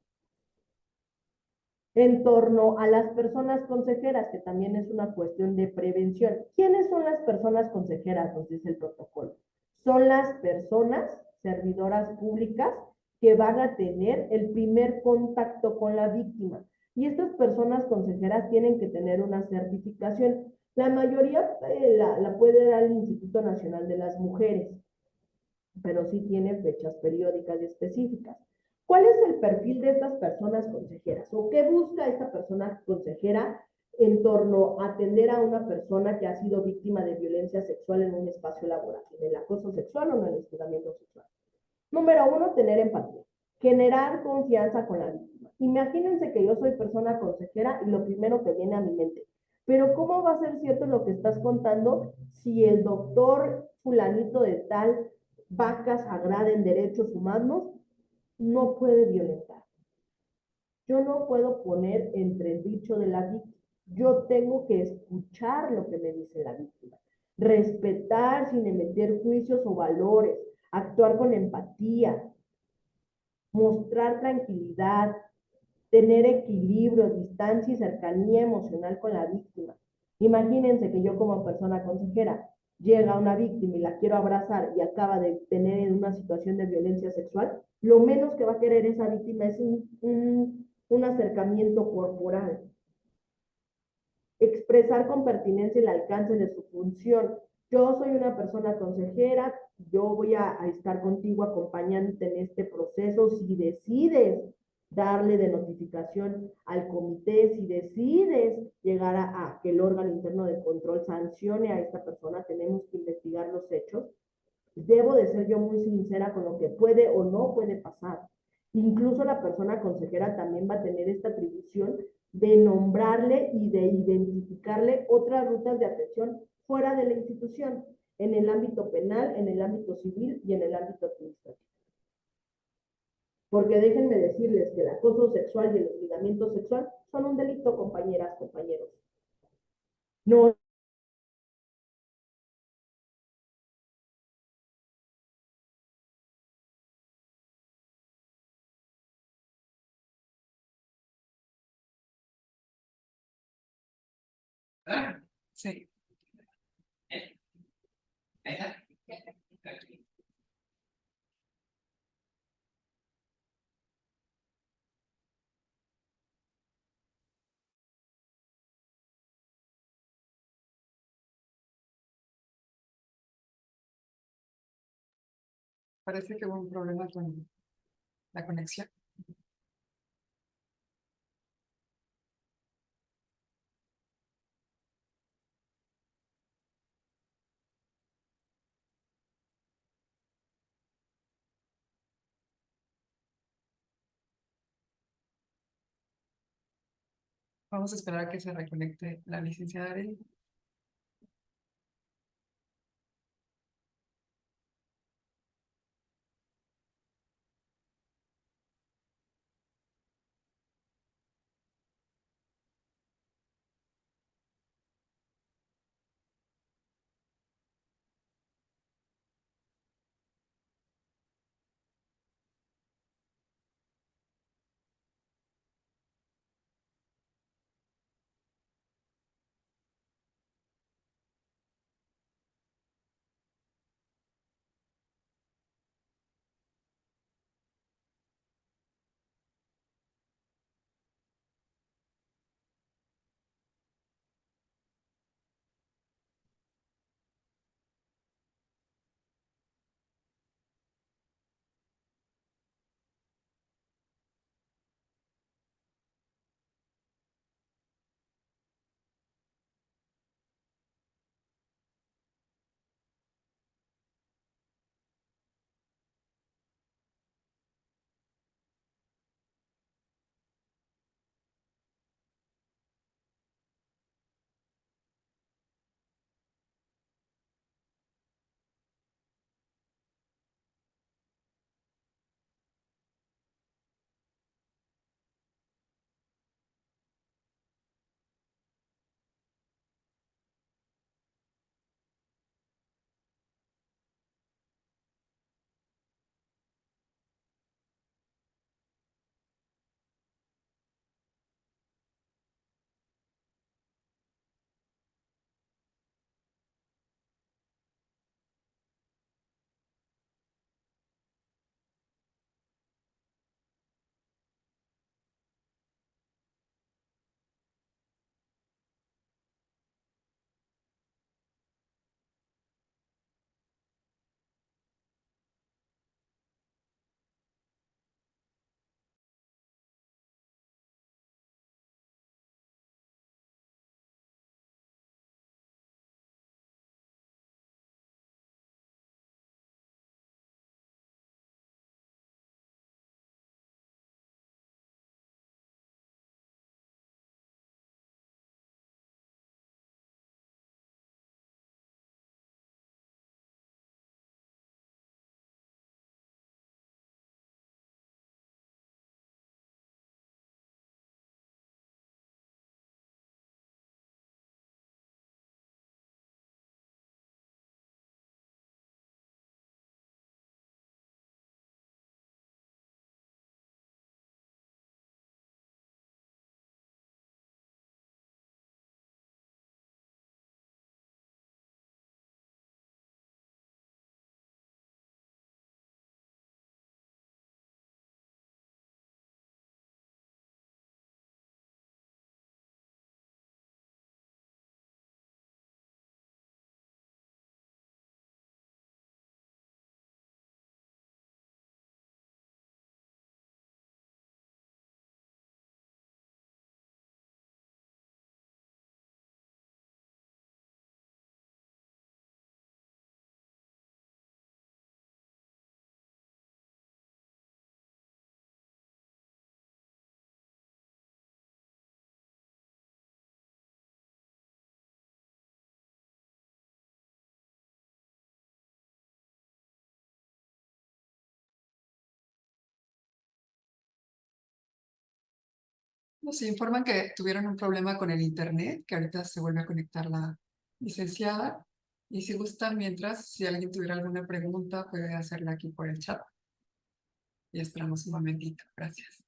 S2: En torno a las personas consejeras, que también es una cuestión de prevención. ¿Quiénes son las personas consejeras? Nos dice el protocolo. Son las personas servidoras públicas que van a tener el primer contacto con la víctima. Y estas personas consejeras tienen que tener una certificación. La mayoría la puede dar el Instituto Nacional de las Mujeres, pero sí tiene fechas periódicas y específicas. ¿Cuál es el perfil de estas personas consejeras? ¿O qué busca esta persona consejera en torno a atender a una persona que ha sido víctima de violencia sexual en un espacio laboral, en el acoso sexual o en el hostigamiento sexual? Número uno, tener empatía, generar confianza con la víctima. Imagínense que yo soy persona consejera y lo primero que viene a mi mente, pero ¿cómo va a ser cierto lo que estás contando si el doctor fulanito de tal, vaca sagrada en derechos humanos, no puede violentar? Yo no puedo poner entre el dicho de la víctima. Yo tengo que escuchar lo que me dice la víctima, respetar sin emitir juicios o valores, actuar con empatía, mostrar tranquilidad, tener equilibrio, distancia y cercanía emocional con la víctima. Imagínense que yo como persona consejera llega una víctima y la quiero abrazar y acaba de tener una situación de violencia sexual, lo menos que va a querer esa víctima es un acercamiento corporal. Expresar con pertinencia el alcance de su función. Yo soy una persona consejera, yo voy a estar contigo acompañándote en este proceso. Si decides darle de notificación al comité, si decides llegar a que el órgano interno de control sancione a esta persona, tenemos que investigar los hechos. Debo de ser yo muy sincera con lo que puede o no puede pasar. Incluso la persona consejera también va a tener esta atribución de nombrarle y de identificarle otras rutas de atención fuera de la institución, en el ámbito penal, en el ámbito civil y en el ámbito administrativo. Porque déjenme decirles que el acoso sexual y el hostigamiento sexual son un delito, compañeras, compañeros. No.
S1: Sí. Parece que hubo un problema con la conexión. Vamos a esperar a que se reconecte la licenciada Arely. Nos informan que tuvieron un problema con el internet, que ahorita se vuelve a conectar la licenciada. Y si gustan, mientras, si alguien tuviera alguna pregunta, puede hacerla aquí por el chat. Y esperamos un momentito. Gracias.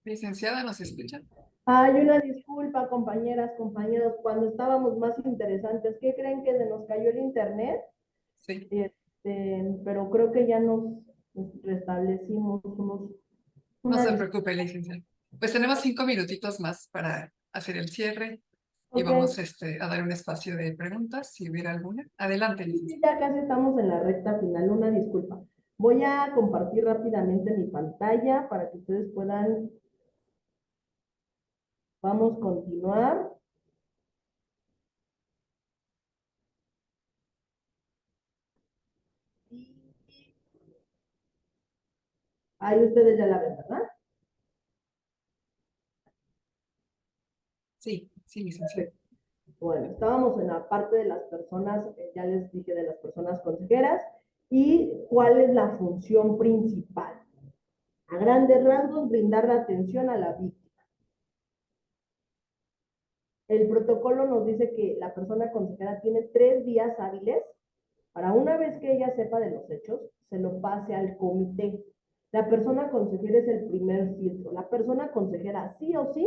S1: Licenciada, ¿nos escucha?
S2: Hay una disculpa, compañeras, compañeros, cuando estábamos más interesantes, ¿qué creen que se nos cayó el internet?
S1: Sí,
S2: Pero creo que ya nos restablecimos
S1: no
S2: una
S1: se
S2: disculpa.
S1: preocupe, licenciada. Pues tenemos 5 minutitos más para hacer el cierre y
S2: Ok,
S1: vamos a dar un espacio de preguntas, si hubiera alguna. Adelante,
S2: sí,
S1: licenciada.
S2: ya casi estamos en la recta final, una disculpa. Voy a compartir rápidamente mi pantalla para que ustedes puedan, vamos a continuar. Ahí ustedes ya la ven, ¿verdad?
S1: Sí, sí, licenciada.
S2: Perfecto. Bueno, estábamos en la parte de las personas, ya les dije de las personas consejeras, y cuál es la función principal. A grandes rasgos, brindar la atención a la víctima. El protocolo nos dice que la persona consejera tiene 3 días hábiles para una vez que ella sepa de los hechos, se lo pase al comité. La persona consejera es el primer filtro. La persona consejera sí o sí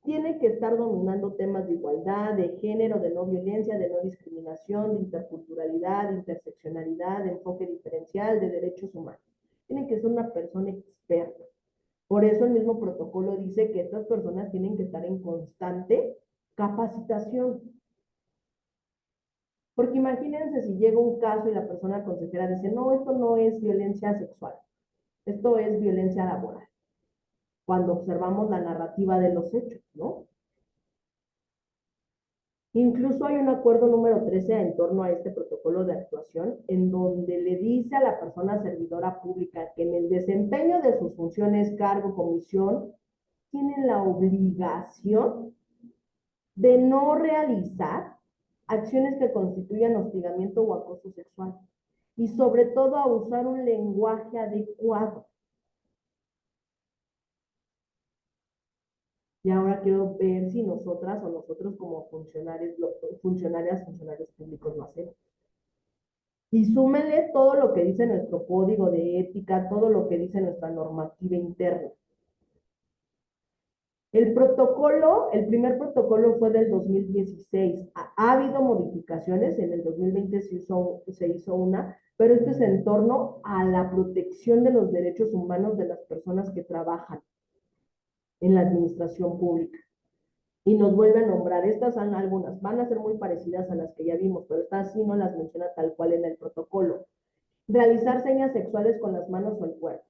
S2: tiene que estar dominando temas de igualdad, de género, de no violencia, de no discriminación, de interculturalidad, de interseccionalidad, de enfoque diferencial, de derechos humanos. Tiene que ser una persona experta. Por eso el mismo protocolo dice que estas personas tienen que estar en constante capacitación. Porque imagínense si llega un caso y la persona consejera dice, no, esto no es violencia sexual, esto es violencia laboral, cuando observamos la narrativa de los hechos, ¿no? Incluso hay un acuerdo número 13 en torno a este protocolo de actuación, en donde le dice a la persona servidora pública que en el desempeño de sus funciones, cargo, comisión, tienen la obligación de no realizar acciones que constituyan hostigamiento o acoso sexual. Y sobre todo a usar un lenguaje adecuado. Y ahora quiero ver si nosotras o nosotros como funcionarios públicos lo hacemos. Y súmenle todo lo que dice nuestro código de ética, todo lo que dice nuestra normativa interna. El primer protocolo fue del 2016. Ha habido modificaciones, en el 2020 se hizo una, pero esto es en torno a la protección de los derechos humanos de las personas que trabajan en la administración pública. Y nos vuelve a nombrar, estas son algunas, van a ser muy parecidas a las que ya vimos, pero estas sí no las menciona tal cual en el protocolo. Realizar señas sexuales con las manos o el cuerpo.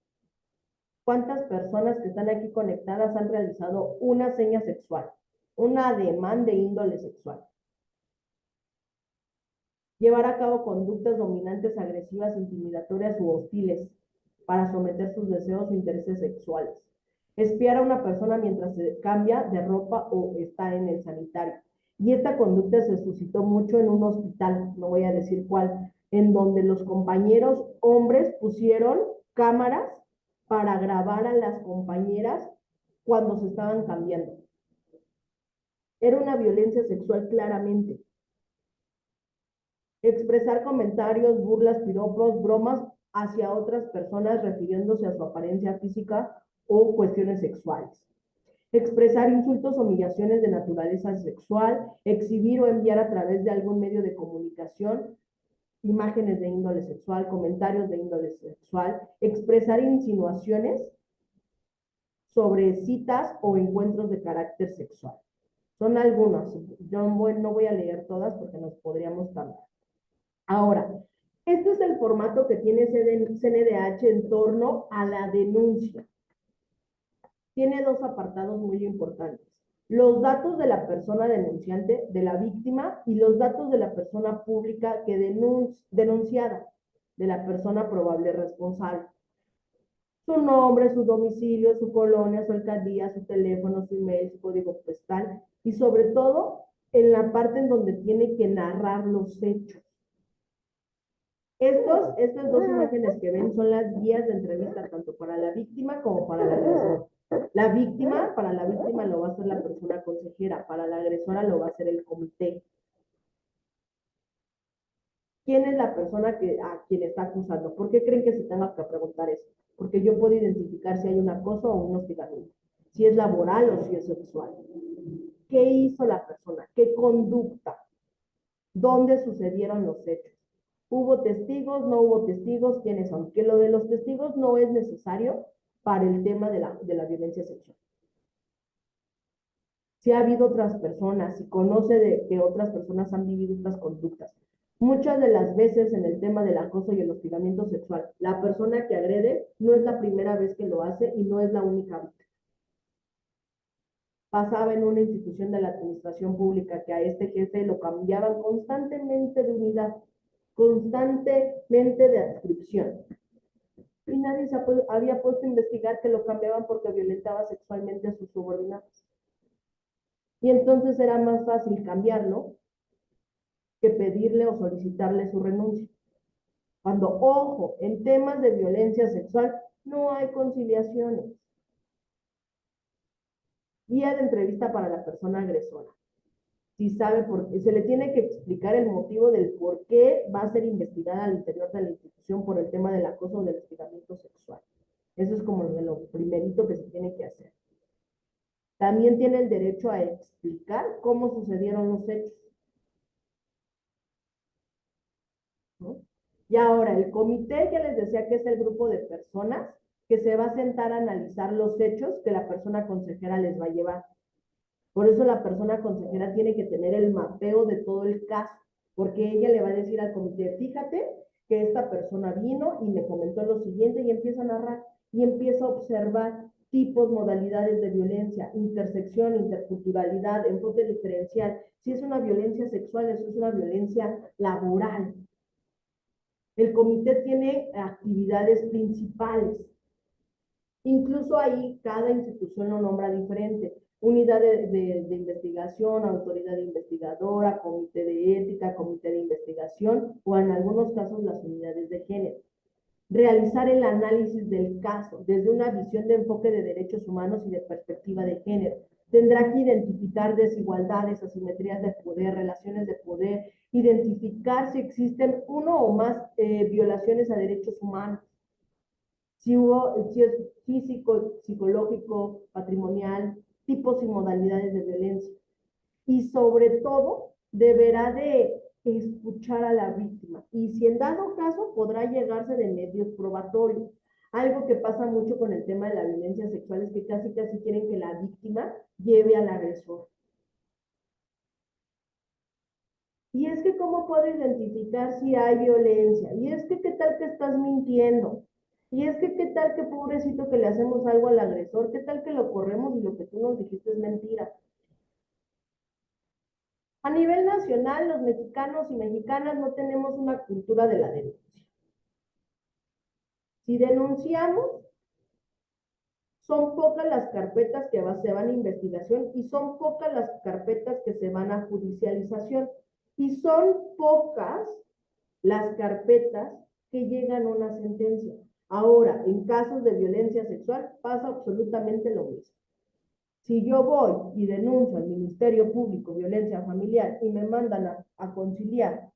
S2: ¿Cuántas personas que están aquí conectadas han realizado una seña sexual? Un ademán de índole sexual. Llevar a cabo conductas dominantes, agresivas, intimidatorias u hostiles para someter sus deseos o intereses sexuales. Espiar a una persona mientras se cambia de ropa o está en el sanitario. Y esta conducta se suscitó mucho en un hospital, no voy a decir cuál, en donde los compañeros hombres pusieron cámaras para grabar a las compañeras cuando se estaban cambiando. Era una violencia sexual claramente. Expresar comentarios, burlas, piropos, bromas hacia otras personas refiriéndose a su apariencia física o cuestiones sexuales. Expresar insultos o humillaciones de naturaleza sexual, exhibir o enviar a través de algún medio de comunicación imágenes de índole sexual, comentarios de índole sexual, expresar insinuaciones sobre citas o encuentros de carácter sexual. Son algunas, yo no voy a leer todas porque nos podríamos tardar. Ahora, este es el formato que tiene CNDH en torno a la denuncia. Tiene dos apartados muy importantes. Los datos de la persona denunciante, de la víctima, y los datos de la persona pública que denunciada, de la persona probable responsable. Su nombre, su domicilio, su colonia, su alcaldía, su teléfono, su email, su código postal, y sobre todo en la parte en donde tiene que narrar los hechos. Estas dos imágenes que ven son las guías de entrevista tanto para la víctima como para el agresor. Para la víctima lo va a hacer la persona consejera, para la agresora lo va a hacer el comité. ¿Quién es la persona a quien está acusando? ¿Por qué creen que se tenga que preguntar eso? Porque yo puedo identificar si hay un acoso o un hostigamiento. si es laboral o si es sexual. ¿Qué hizo la persona? ¿Qué conducta? ¿Dónde sucedieron los hechos? ¿Hubo testigos? ¿No hubo testigos? ¿Quiénes son? Que lo de los testigos no es necesario para el tema de la violencia sexual. Si ha habido otras personas, si conoce de que otras personas han vivido otras conductas. Muchas de las veces en el tema del acoso y el hostigamiento sexual, la persona que agrede no es la primera vez que lo hace y no es la única víctima. Pasaba en una institución de la administración pública que a este jefe lo cambiaban constantemente de unidad, constantemente de adscripción. Y nadie se había puesto a investigar que lo cambiaban porque violentaba sexualmente a sus subordinados. Y entonces era más fácil cambiarlo que pedirle o solicitarle su renuncia. Cuando, ojo, en temas de violencia sexual no hay conciliaciones. Guía de entrevista para la persona agresora. Si sabe por qué, se le tiene que explicar el motivo del por qué va a ser investigada al interior de la institución por el tema del acoso o del hostigamiento sexual. Eso es como lo primerito que se tiene que hacer. También tiene el derecho a explicar cómo sucedieron los hechos. ¿No? Y ahora, el comité, ya les decía que es el grupo de personas que se va a sentar a analizar los hechos que la persona consejera les va a llevar. Por eso la persona consejera tiene que tener el mapeo de todo el caso, porque ella le va a decir al comité, fíjate que esta persona vino y me comentó lo siguiente y empieza a narrar y empieza a observar tipos, modalidades de violencia, intersección, interculturalidad, enfoque diferencial. Si es una violencia sexual, eso es una violencia laboral. El comité tiene actividades principales. Incluso ahí cada institución lo nombra diferente. Unidad de investigación, autoridad investigadora, comité de ética, comité de investigación o en algunos casos las unidades de género. Realizar el análisis del caso desde una visión de enfoque de derechos humanos y de perspectiva de género. Tendrá que identificar desigualdades, asimetrías de poder, relaciones de poder, identificar si existen uno o más violaciones a derechos humanos. Si es físico, psicológico, patrimonial, tipos y modalidades de violencia. Y sobre todo, deberá de escuchar a la víctima. Y si en dado caso, podrá llegarse de medios probatorios. Algo que pasa mucho con el tema de la violencia sexual es que casi quieren que la víctima lleve al agresor. Y es que cómo puedo identificar si hay violencia. Y es que qué tal que estás mintiendo. Y es que qué tal que pobrecito que le hacemos algo al agresor. Qué tal que lo corremos y lo que tú nos dijiste es mentira. A nivel nacional, los mexicanos y mexicanas no tenemos una cultura de la denuncia. Si denunciamos, son pocas las carpetas que se van a investigación y son pocas las carpetas que se van a judicialización. Y son pocas las carpetas que llegan a una sentencia. Ahora, en casos de violencia sexual pasa absolutamente lo mismo. Si yo voy y denuncio al Ministerio Público violencia familiar y me mandan a conciliar,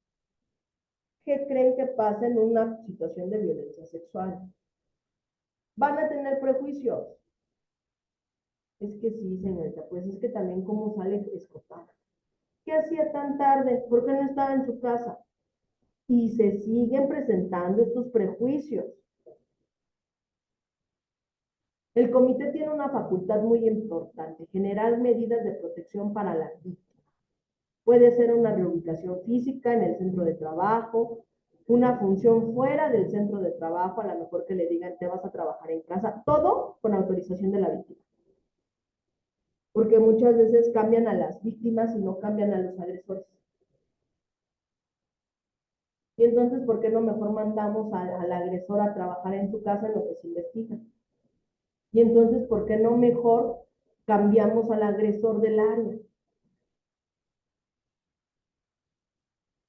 S2: ¿qué creen que pasa en una situación de violencia sexual? ¿Van a tener prejuicios? Es que sí, señorita, pues es que también cómo sale escotada. ¿Qué hacía tan tarde? ¿Por qué no estaba en su casa? Y se siguen presentando estos prejuicios. El comité tiene una facultad muy importante, generar medidas de protección para la víctima. Puede ser una reubicación física en el centro de trabajo, una función fuera del centro de trabajo, a lo mejor que le digan te vas a trabajar en casa, todo con autorización de la víctima. Porque muchas veces cambian a las víctimas y no cambian a los agresores. Y entonces, ¿por qué no mejor mandamos al agresor a trabajar en su casa en lo que se investiga? Y entonces, ¿por qué no mejor cambiamos al agresor del área?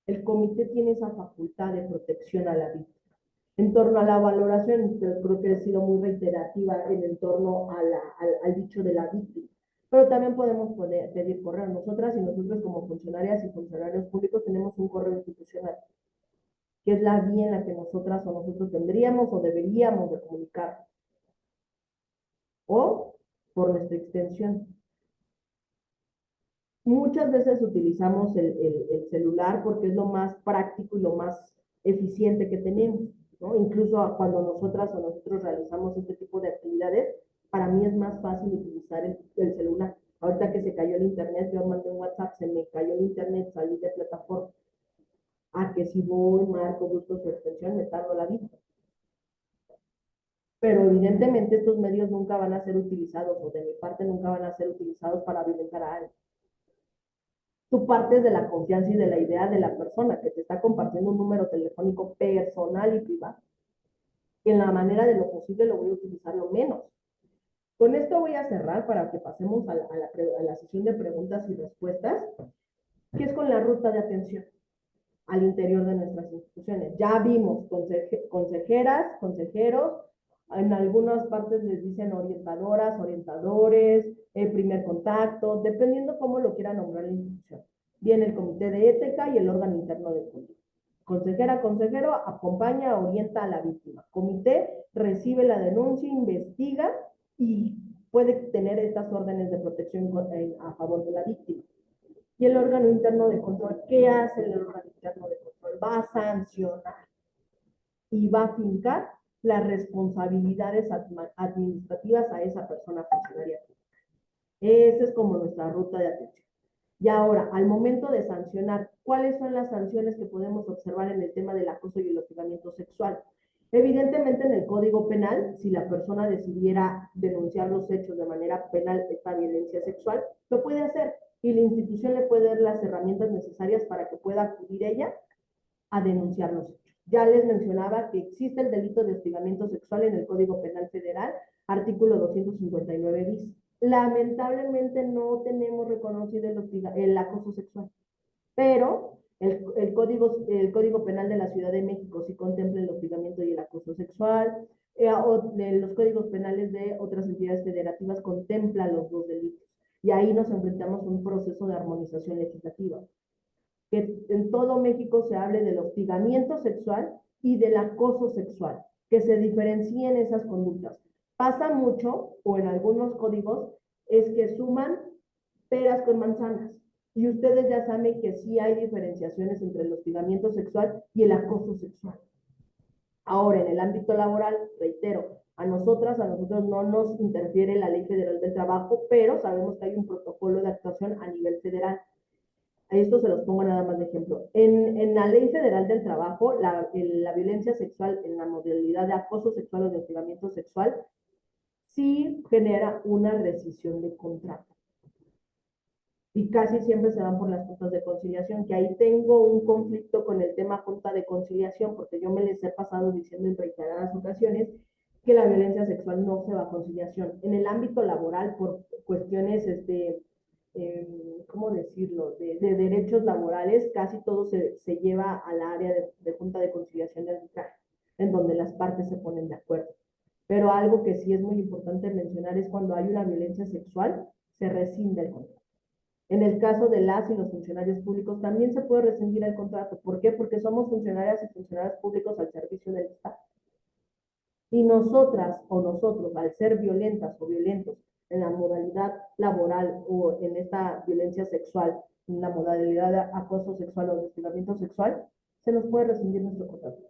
S2: El comité tiene esa facultad de protección a la víctima. En torno a la valoración, creo que he sido muy reiterativa en torno al dicho de la víctima. Pero también podemos pedir correo. Nosotras y nosotros como funcionarias y funcionarios públicos tenemos un correo institucional, que es la vía en la que nosotras o nosotros tendríamos o deberíamos de comunicar. O por nuestra extensión. Muchas veces utilizamos el celular porque es lo más práctico y lo más eficiente que tenemos, ¿no? Incluso cuando nosotras o nosotros realizamos este tipo de actividades, para mí es más fácil utilizar el celular. Ahorita que se cayó el internet, yo mandé un WhatsApp, se me cayó el internet, salí de plataforma. A que si voy, marco, busco su extensión, me tardo la vida. Pero evidentemente estos medios nunca van a ser utilizados, o de mi parte nunca van a ser utilizados para violentar a alguien. Tú partes de la confianza y de la idea de la persona que te está compartiendo un número telefónico personal y privado. Y en la manera de lo posible lo voy a utilizar lo menos. Con esto voy a cerrar para que pasemos a la sesión de preguntas y respuestas, que es con la ruta de atención al interior de nuestras instituciones. Ya vimos consejeras, consejeros, en algunas partes les dicen orientadoras, orientadores, primer contacto, dependiendo cómo lo quiera nombrar la institución. Viene el comité de ética y el órgano interno de culto. Consejera, consejero, acompaña, orienta a la víctima. Comité recibe la denuncia, investiga y puede tener estas órdenes de protección a favor de la víctima. Y el órgano interno de control, ¿qué hace el órgano interno de control? Va a sancionar y va a fincar las responsabilidades administrativas a esa persona funcionaria pública. Esa es como nuestra ruta de atención. Y ahora, al momento de sancionar, ¿cuáles son las sanciones que podemos observar en el tema del acoso y el hostigamiento sexual? Evidentemente, en el Código Penal, si la persona decidiera denunciar los hechos de manera penal, esta violencia sexual, lo puede hacer y la institución le puede dar las herramientas necesarias para que pueda acudir ella a denunciar los hechos. Ya les mencionaba que existe el delito de hostigamiento sexual en el Código Penal Federal, artículo 259 bis. Lamentablemente no tenemos reconocido el acoso sexual, pero el Código Penal de la Ciudad de México sí contempla el hostigamiento y el acoso sexual, los códigos penales de otras entidades federativas contemplan los dos delitos, y ahí nos enfrentamos a un proceso de armonización legislativa. Que en todo México se hable del hostigamiento sexual y del acoso sexual, que se diferencien esas conductas. Pasa mucho, o en algunos códigos, es que suman peras con manzanas. Y ustedes ya saben que sí hay diferenciaciones entre el hostigamiento sexual y el acoso sexual. Ahora, en el ámbito laboral, reitero, a nosotros no nos interfiere la Ley Federal del Trabajo, pero sabemos que hay un protocolo de actuación a nivel federal. A esto se los pongo nada más de ejemplo. En la Ley Federal del Trabajo, la violencia sexual en la modalidad de acoso sexual o de hostigamiento sexual sí genera una rescisión de contrato. Y casi siempre se van por las juntas de conciliación, que ahí tengo un conflicto con el tema junta de conciliación, porque yo me les he pasado diciendo en reiteradas ocasiones que la violencia sexual no se va a conciliación. En el ámbito laboral, por cuestiones, ¿cómo decirlo?, de derechos laborales, casi todo se lleva al área de junta de conciliación de arbitraje, en donde las partes se ponen de acuerdo. Pero algo que sí es muy importante mencionar es cuando hay una violencia sexual, se rescinde el contrato. En el caso de las y los funcionarios públicos también se puede rescindir el contrato. ¿Por qué? Porque somos funcionarias y funcionarios públicos al servicio del Estado. Y nosotras o nosotros, al ser violentas o violentos en la modalidad laboral o en esta violencia sexual, en la modalidad de acoso sexual o de hostigamiento sexual, se nos puede rescindir nuestro contrato.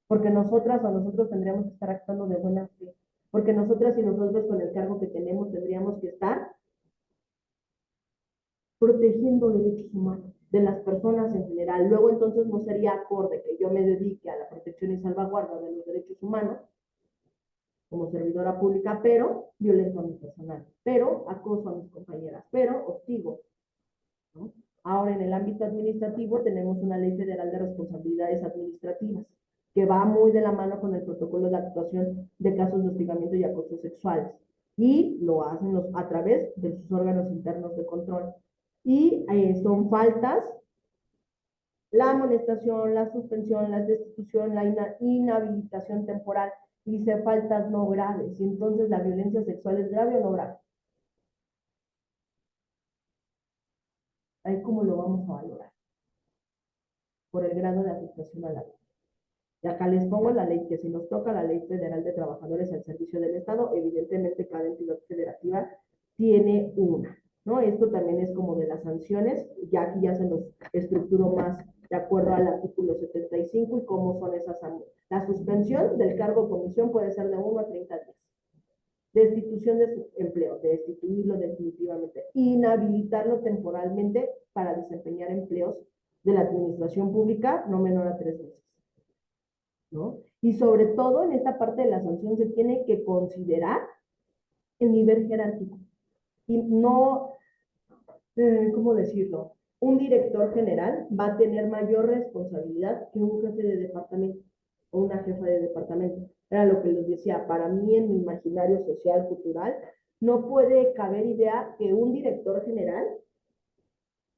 S2: Porque nosotras o nosotros tendríamos que estar actuando de buena fe. Porque nosotras y nosotros con el cargo que tenemos tendríamos que estar protegiendo derechos humanos de las personas en general. Luego entonces no sería acorde que yo me dedique a la protección y salvaguarda de los derechos humanos como servidora pública, pero violento a mi personal, pero acoso a mis compañeras, pero hostigo, ¿no? Ahora, en el ámbito administrativo tenemos una Ley Federal de Responsabilidades Administrativas que va muy de la mano con el protocolo de actuación de casos de hostigamiento y acoso sexuales, y lo hacen a través de sus órganos internos de control. Y son faltas, la amonestación, la suspensión, la destitución, la inhabilitación temporal, dice faltas no graves. Y entonces la violencia sexual es grave o no grave. Ahí cómo lo vamos a valorar, por el grado de afectación a la vida. Y acá les pongo la ley, que si nos toca la Ley Federal de Trabajadores al Servicio del Estado, evidentemente cada entidad federativa tiene una, ¿no? Esto también es como de las sanciones, ya aquí ya se los estructuró más de acuerdo al artículo 75 y cómo son esas sanciones. La suspensión del cargo o comisión puede ser de 1 a 30 días. Destitución de su empleo, de destituirlo definitivamente, inhabilitarlo temporalmente para desempeñar empleos de la administración pública no menor a 3 meses, ¿no? Y sobre todo en esta parte de la sanción se tiene que considerar el nivel jerárquico y no, ¿cómo decirlo? Un director general va a tener mayor responsabilidad que un jefe de departamento o una jefa de departamento. Era lo que les decía, para mí en mi imaginario social, cultural, no puede caber idea que un director general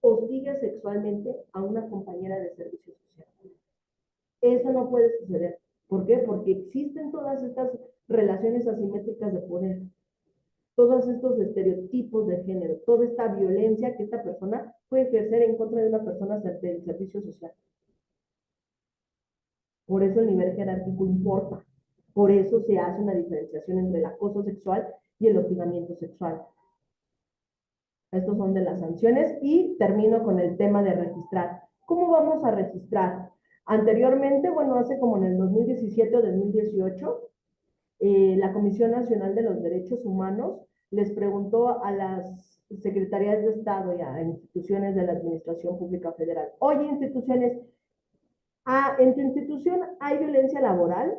S2: hostigue sexualmente a una compañera de servicio social. Eso no puede suceder. ¿Por qué? Porque existen todas estas relaciones asimétricas de poder, todos estos estereotipos de género, toda esta violencia que esta persona puede ejercer en contra de una persona del servicio social. Por eso el nivel jerárquico importa. Por eso se hace una diferenciación entre el acoso sexual y el hostigamiento sexual. Estos son de las sanciones y termino con el tema de registrar. ¿Cómo vamos a registrar? Anteriormente, bueno, hace como en el 2017 o 2018, la Comisión Nacional de los Derechos Humanos les preguntó a las secretarías de Estado y a instituciones de la Administración Pública Federal, oye, instituciones, ¿en tu institución hay violencia laboral?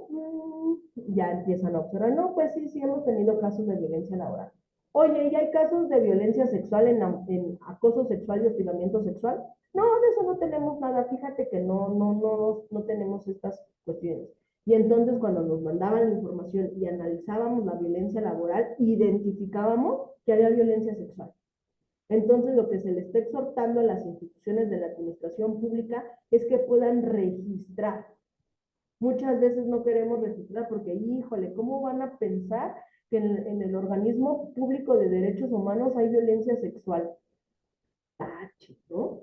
S2: Ya empiezan a observar, no, pues sí, sí hemos tenido casos de violencia laboral. Oye, ¿y hay casos de violencia sexual en acoso sexual y hostigamiento sexual? No, de eso no tenemos nada, fíjate que no tenemos estas cuestiones. Y entonces cuando nos mandaban la información y analizábamos la violencia laboral, identificábamos que había violencia sexual. Entonces, lo que se le está exhortando a las instituciones de la administración pública es que puedan registrar. Muchas veces no queremos registrar porque, híjole, ¿cómo van a pensar que en el organismo público de derechos humanos hay violencia sexual? Tache, ¿no?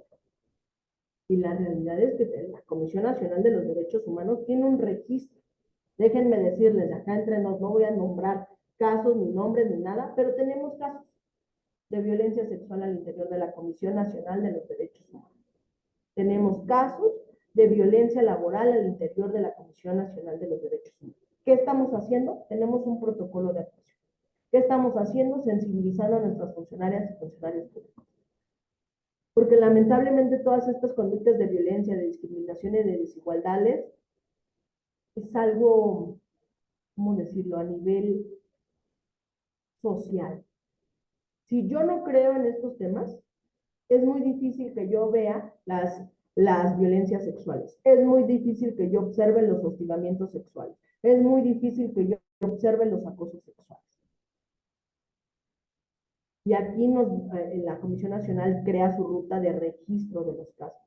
S2: Y la realidad es que la Comisión Nacional de los Derechos Humanos tiene un registro. Déjenme decirles, acá entre nos no voy a nombrar casos, ni nombres, ni nada, pero tenemos casos de violencia sexual al interior de la Comisión Nacional de los Derechos Humanos. Tenemos casos de violencia laboral al interior de la Comisión Nacional de los Derechos Humanos. ¿Qué estamos haciendo? Tenemos un protocolo de actuación. ¿Qué estamos haciendo? Sensibilizando a nuestras funcionarias y funcionarios públicos. Porque lamentablemente todas estas conductas de violencia, de discriminación y de desigualdades es algo, ¿cómo decirlo?, a nivel social. Si yo no creo en estos temas, es muy difícil que yo vea las violencias sexuales. Es muy difícil que yo observe los hostigamientos sexuales. Es muy difícil que yo observe los acosos sexuales. Y aquí la Comisión Nacional crea su ruta de registro de los casos.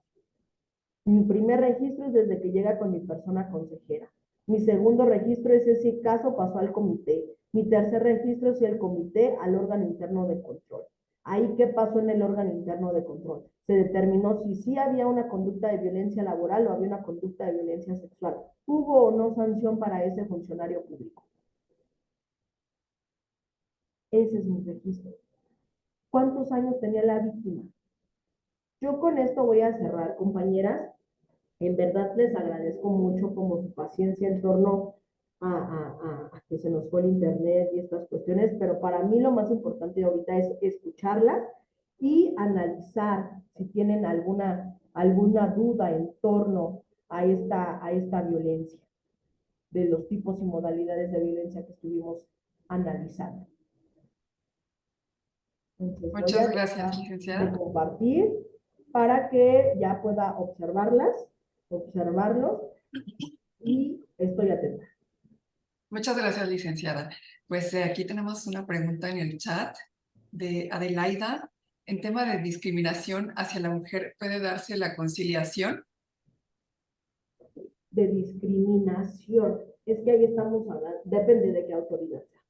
S2: Mi primer registro es desde que llega con mi persona consejera. Mi segundo registro es si caso pasó al comité. Mi tercer registro es si el comité al órgano interno de control. Ahí, ¿qué pasó en el órgano interno de control? Se determinó si sí había una conducta de violencia laboral o había una conducta de violencia sexual. ¿Hubo o no sanción para ese funcionario público? Ese es mi registro. ¿Cuántos años tenía la víctima? Yo con esto voy a cerrar, compañeras. En verdad les agradezco mucho como su paciencia en torno a que se nos fue el internet y estas cuestiones, pero para mí lo más importante ahorita es escucharlas y analizar si tienen alguna duda en torno a esta violencia, de los tipos y modalidades de violencia que estuvimos analizando. Entonces voy a
S1: Muchas
S2: dejar
S1: gracias,
S2: de
S1: licenciada.
S2: compartir para que ya pueda observarlos y estoy atenta.
S1: Muchas gracias, licenciada. Pues aquí tenemos una pregunta en el chat de Adelaida. En tema de discriminación hacia la mujer, ¿puede darse la conciliación?
S2: De discriminación, es que ahí estamos hablando, depende de qué autoridad sea.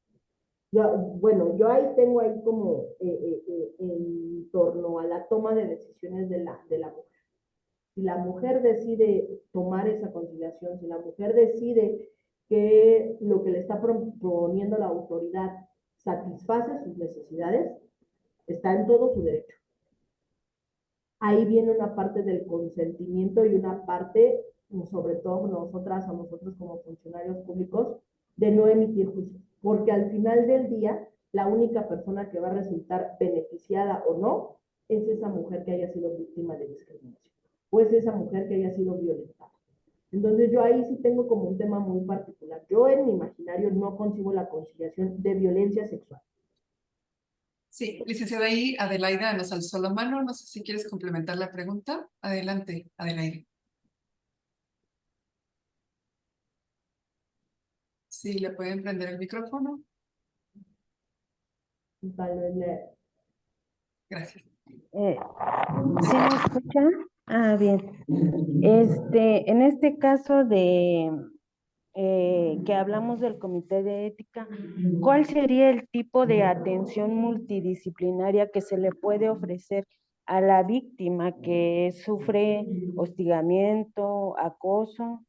S2: Yo ahí tengo ahí como en torno a la toma de decisiones de la mujer. Si la mujer decide tomar esa conciliación, si la mujer decide que lo que le está proponiendo la autoridad satisface sus necesidades, está en todo su derecho. Ahí viene una parte del consentimiento y una parte, sobre todo nosotras o nosotros como funcionarios públicos, de no emitir juicios, porque al final del día, la única persona que va a resultar beneficiada o no es esa mujer que haya sido víctima de discriminación, o es esa mujer que haya sido violentada. Entonces yo ahí sí tengo como un tema muy particular. Yo en mi imaginario no concibo la conciliación de violencia sexual.
S1: Sí, licenciada, ahí Adelaida nos alzó la mano. No sé si quieres complementar la pregunta. Adelante, Adelaida. Sí, le pueden prender el micrófono.
S2: Tal vez
S1: Gracias.
S3: ¿Sí me escucha? Ah, bien. En este caso de que hablamos del comité de ética, ¿cuál sería el tipo de atención multidisciplinaria que se le puede ofrecer a la víctima que sufre hostigamiento, acoso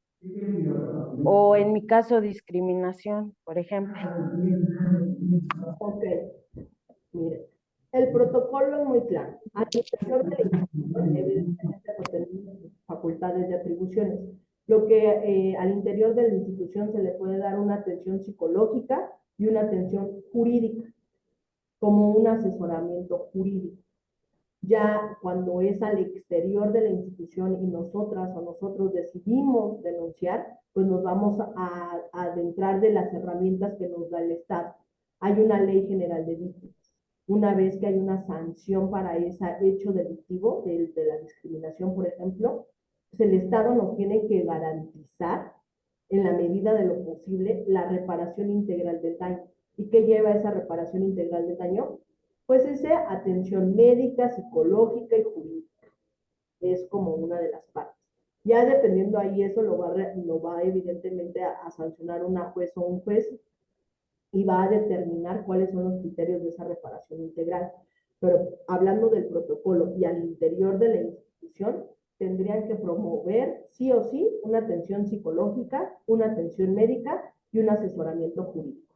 S3: o en mi caso discriminación, por ejemplo?
S2: Ok, mire, el protocolo es muy claro. Al interior de la institución, evidentemente, pues tenemos facultades de atribuciones. Lo que al interior de la institución se le puede dar una atención psicológica y una atención jurídica, como un asesoramiento jurídico. Ya cuando es al exterior de la institución y nosotras o nosotros decidimos denunciar, pues nos vamos a adentrar de las herramientas que nos da el Estado. Hay una ley general de víctimas. Una vez que hay una sanción para ese hecho delictivo de la discriminación, por ejemplo, pues el Estado nos tiene que garantizar, en la medida de lo posible, la reparación integral del daño. ¿Y qué lleva esa reparación integral del daño? Pues esa atención médica, psicológica y jurídica es como una de las partes. Ya dependiendo ahí, eso lo va evidentemente a sancionar una juez o un juez y va a determinar cuáles son los criterios de esa reparación integral. Pero hablando del protocolo y al interior de la institución, tendrían que promover sí o sí una atención psicológica, una atención médica y un asesoramiento jurídico.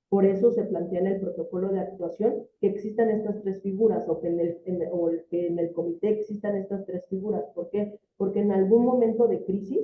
S2: Por eso se plantea en el protocolo de actuación que existan estas tres figuras o que en el comité existan estas tres figuras. ¿Por qué? Porque en algún momento de crisis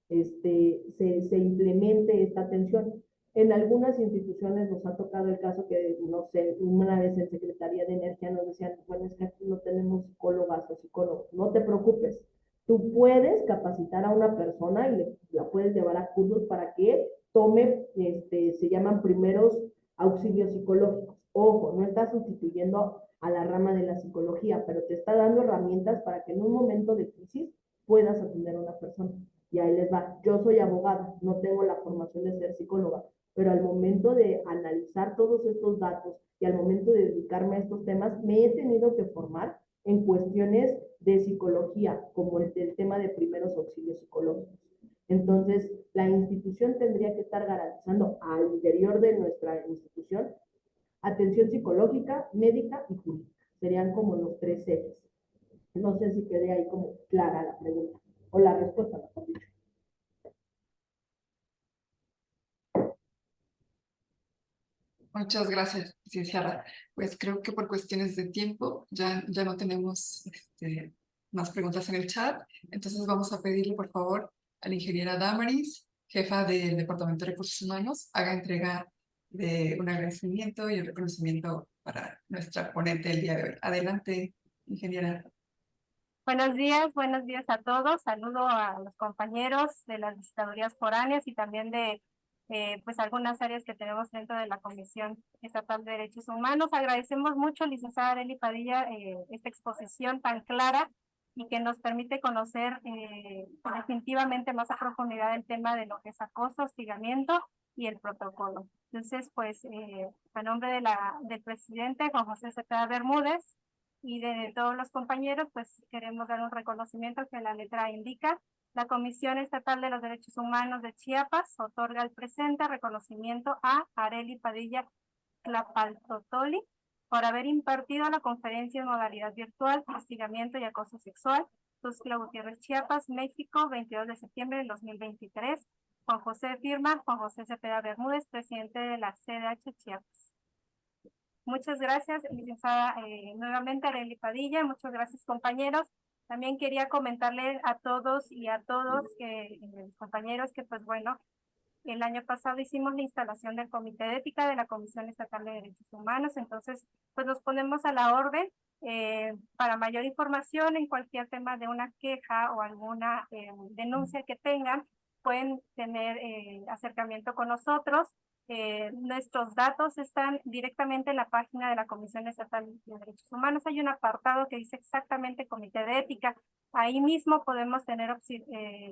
S2: se implemente esta atención. En algunas instituciones nos ha tocado el caso que, no sé, una vez en Secretaría de Energía nos decían, bueno, es que aquí no tenemos psicólogas o psicólogos. No te preocupes, tú puedes capacitar a una persona y la puedes llevar a cursos para que tome, se llaman primeros auxilios psicológicos. Ojo, no está sustituyendo a la rama de la psicología, pero te está dando herramientas para que en un momento de crisis puedas atender a una persona. Y ahí les va. Yo soy abogada, no tengo la formación de ser psicóloga, pero al momento de analizar todos estos datos y al momento de dedicarme a estos temas, me he tenido que formar en cuestiones de psicología, como el tema de primeros auxilios psicológicos. Entonces, la institución tendría que estar garantizando al interior de nuestra institución atención psicológica, médica y jurídica. Serían como los tres ejes. No sé si quede ahí como clara la pregunta o la respuesta, mejor dicho.
S1: Muchas gracias, licenciada. Pues creo que por cuestiones de tiempo ya no tenemos más preguntas en el chat. Entonces vamos a pedirle, por favor, a la ingeniera Damaris, jefa del Departamento de Recursos Humanos, haga entrega de un agradecimiento y un reconocimiento para nuestra ponente el día de hoy. Adelante, ingeniera.
S4: Buenos días a todos. Saludo a los compañeros de las visitadurías foráneas y también de pues algunas áreas que tenemos dentro de la Comisión Estatal de Derechos Humanos. Agradecemos mucho, licenciada Arely Padilla, esta exposición tan clara y que nos permite conocer definitivamente más a profundidad el tema de lo que es acoso, hostigamiento y el protocolo. Entonces, pues, a nombre del presidente Juan José Cepeda Bermúdez y de todos los compañeros, pues queremos dar un reconocimiento que la letra indica. La Comisión Estatal de los Derechos Humanos de Chiapas otorga el presente reconocimiento a Arely Padilla Tlapaltotoli por haber impartido la conferencia en modalidad virtual, hostigamiento y acoso sexual, Tuxtla Gutiérrez, Chiapas, México, 22 de septiembre del 2023. Juan José firma, Juan José Cepeda Bermúdez, presidente de la CDH Chiapas. Muchas gracias, licenciada, nuevamente Arely Padilla, muchas gracias, compañeros. También quería comentarle a todos y a todos, compañeros, que pues bueno, el año pasado hicimos la instalación del Comité de Ética de la Comisión Estatal de Derechos Humanos, entonces pues nos ponemos a la orden para mayor información en cualquier tema de una queja o alguna denuncia que tengan, pueden tener acercamiento con nosotros. Nuestros datos están directamente en la página de la Comisión Estatal de Derechos Humanos. Hay un apartado que dice exactamente Comité de Ética. Ahí mismo podemos tener,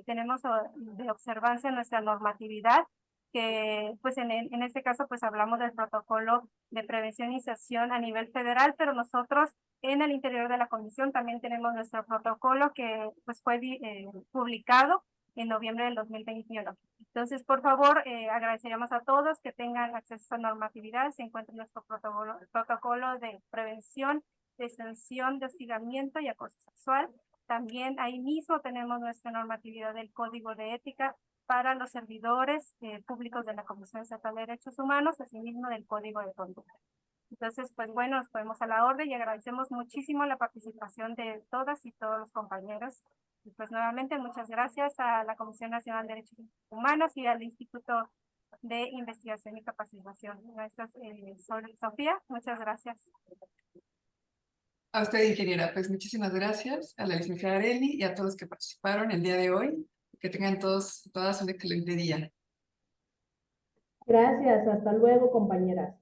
S4: tenemos de observancia nuestra normatividad, que pues en este caso pues hablamos del protocolo de prevención e inserción a nivel federal, pero nosotros en el interior de la comisión también tenemos nuestro protocolo que pues fue publicado en noviembre del 2021. Entonces, por favor, agradeceríamos a todos que tengan acceso a normatividad. Se encuentra nuestro protocolo de prevención, de extensión, de hostigamiento y acoso sexual. También ahí mismo tenemos nuestra normatividad del Código de Ética para los servidores públicos de la Comisión Estatal de Derechos Humanos, asimismo del Código de Conducta. Entonces, pues bueno, nos ponemos a la orden y agradecemos muchísimo la participación de todas y todos los compañeros. Y pues nuevamente muchas gracias a la Comisión Nacional de Derechos Humanos y al Instituto de Investigación y Capacitación. Nuestra Sofía, muchas gracias.
S1: A usted, ingeniera, pues muchísimas gracias, a la licenciada Arely y a todos que participaron el día de hoy. Que tengan todas un excelente día.
S2: Gracias, hasta luego, compañeras.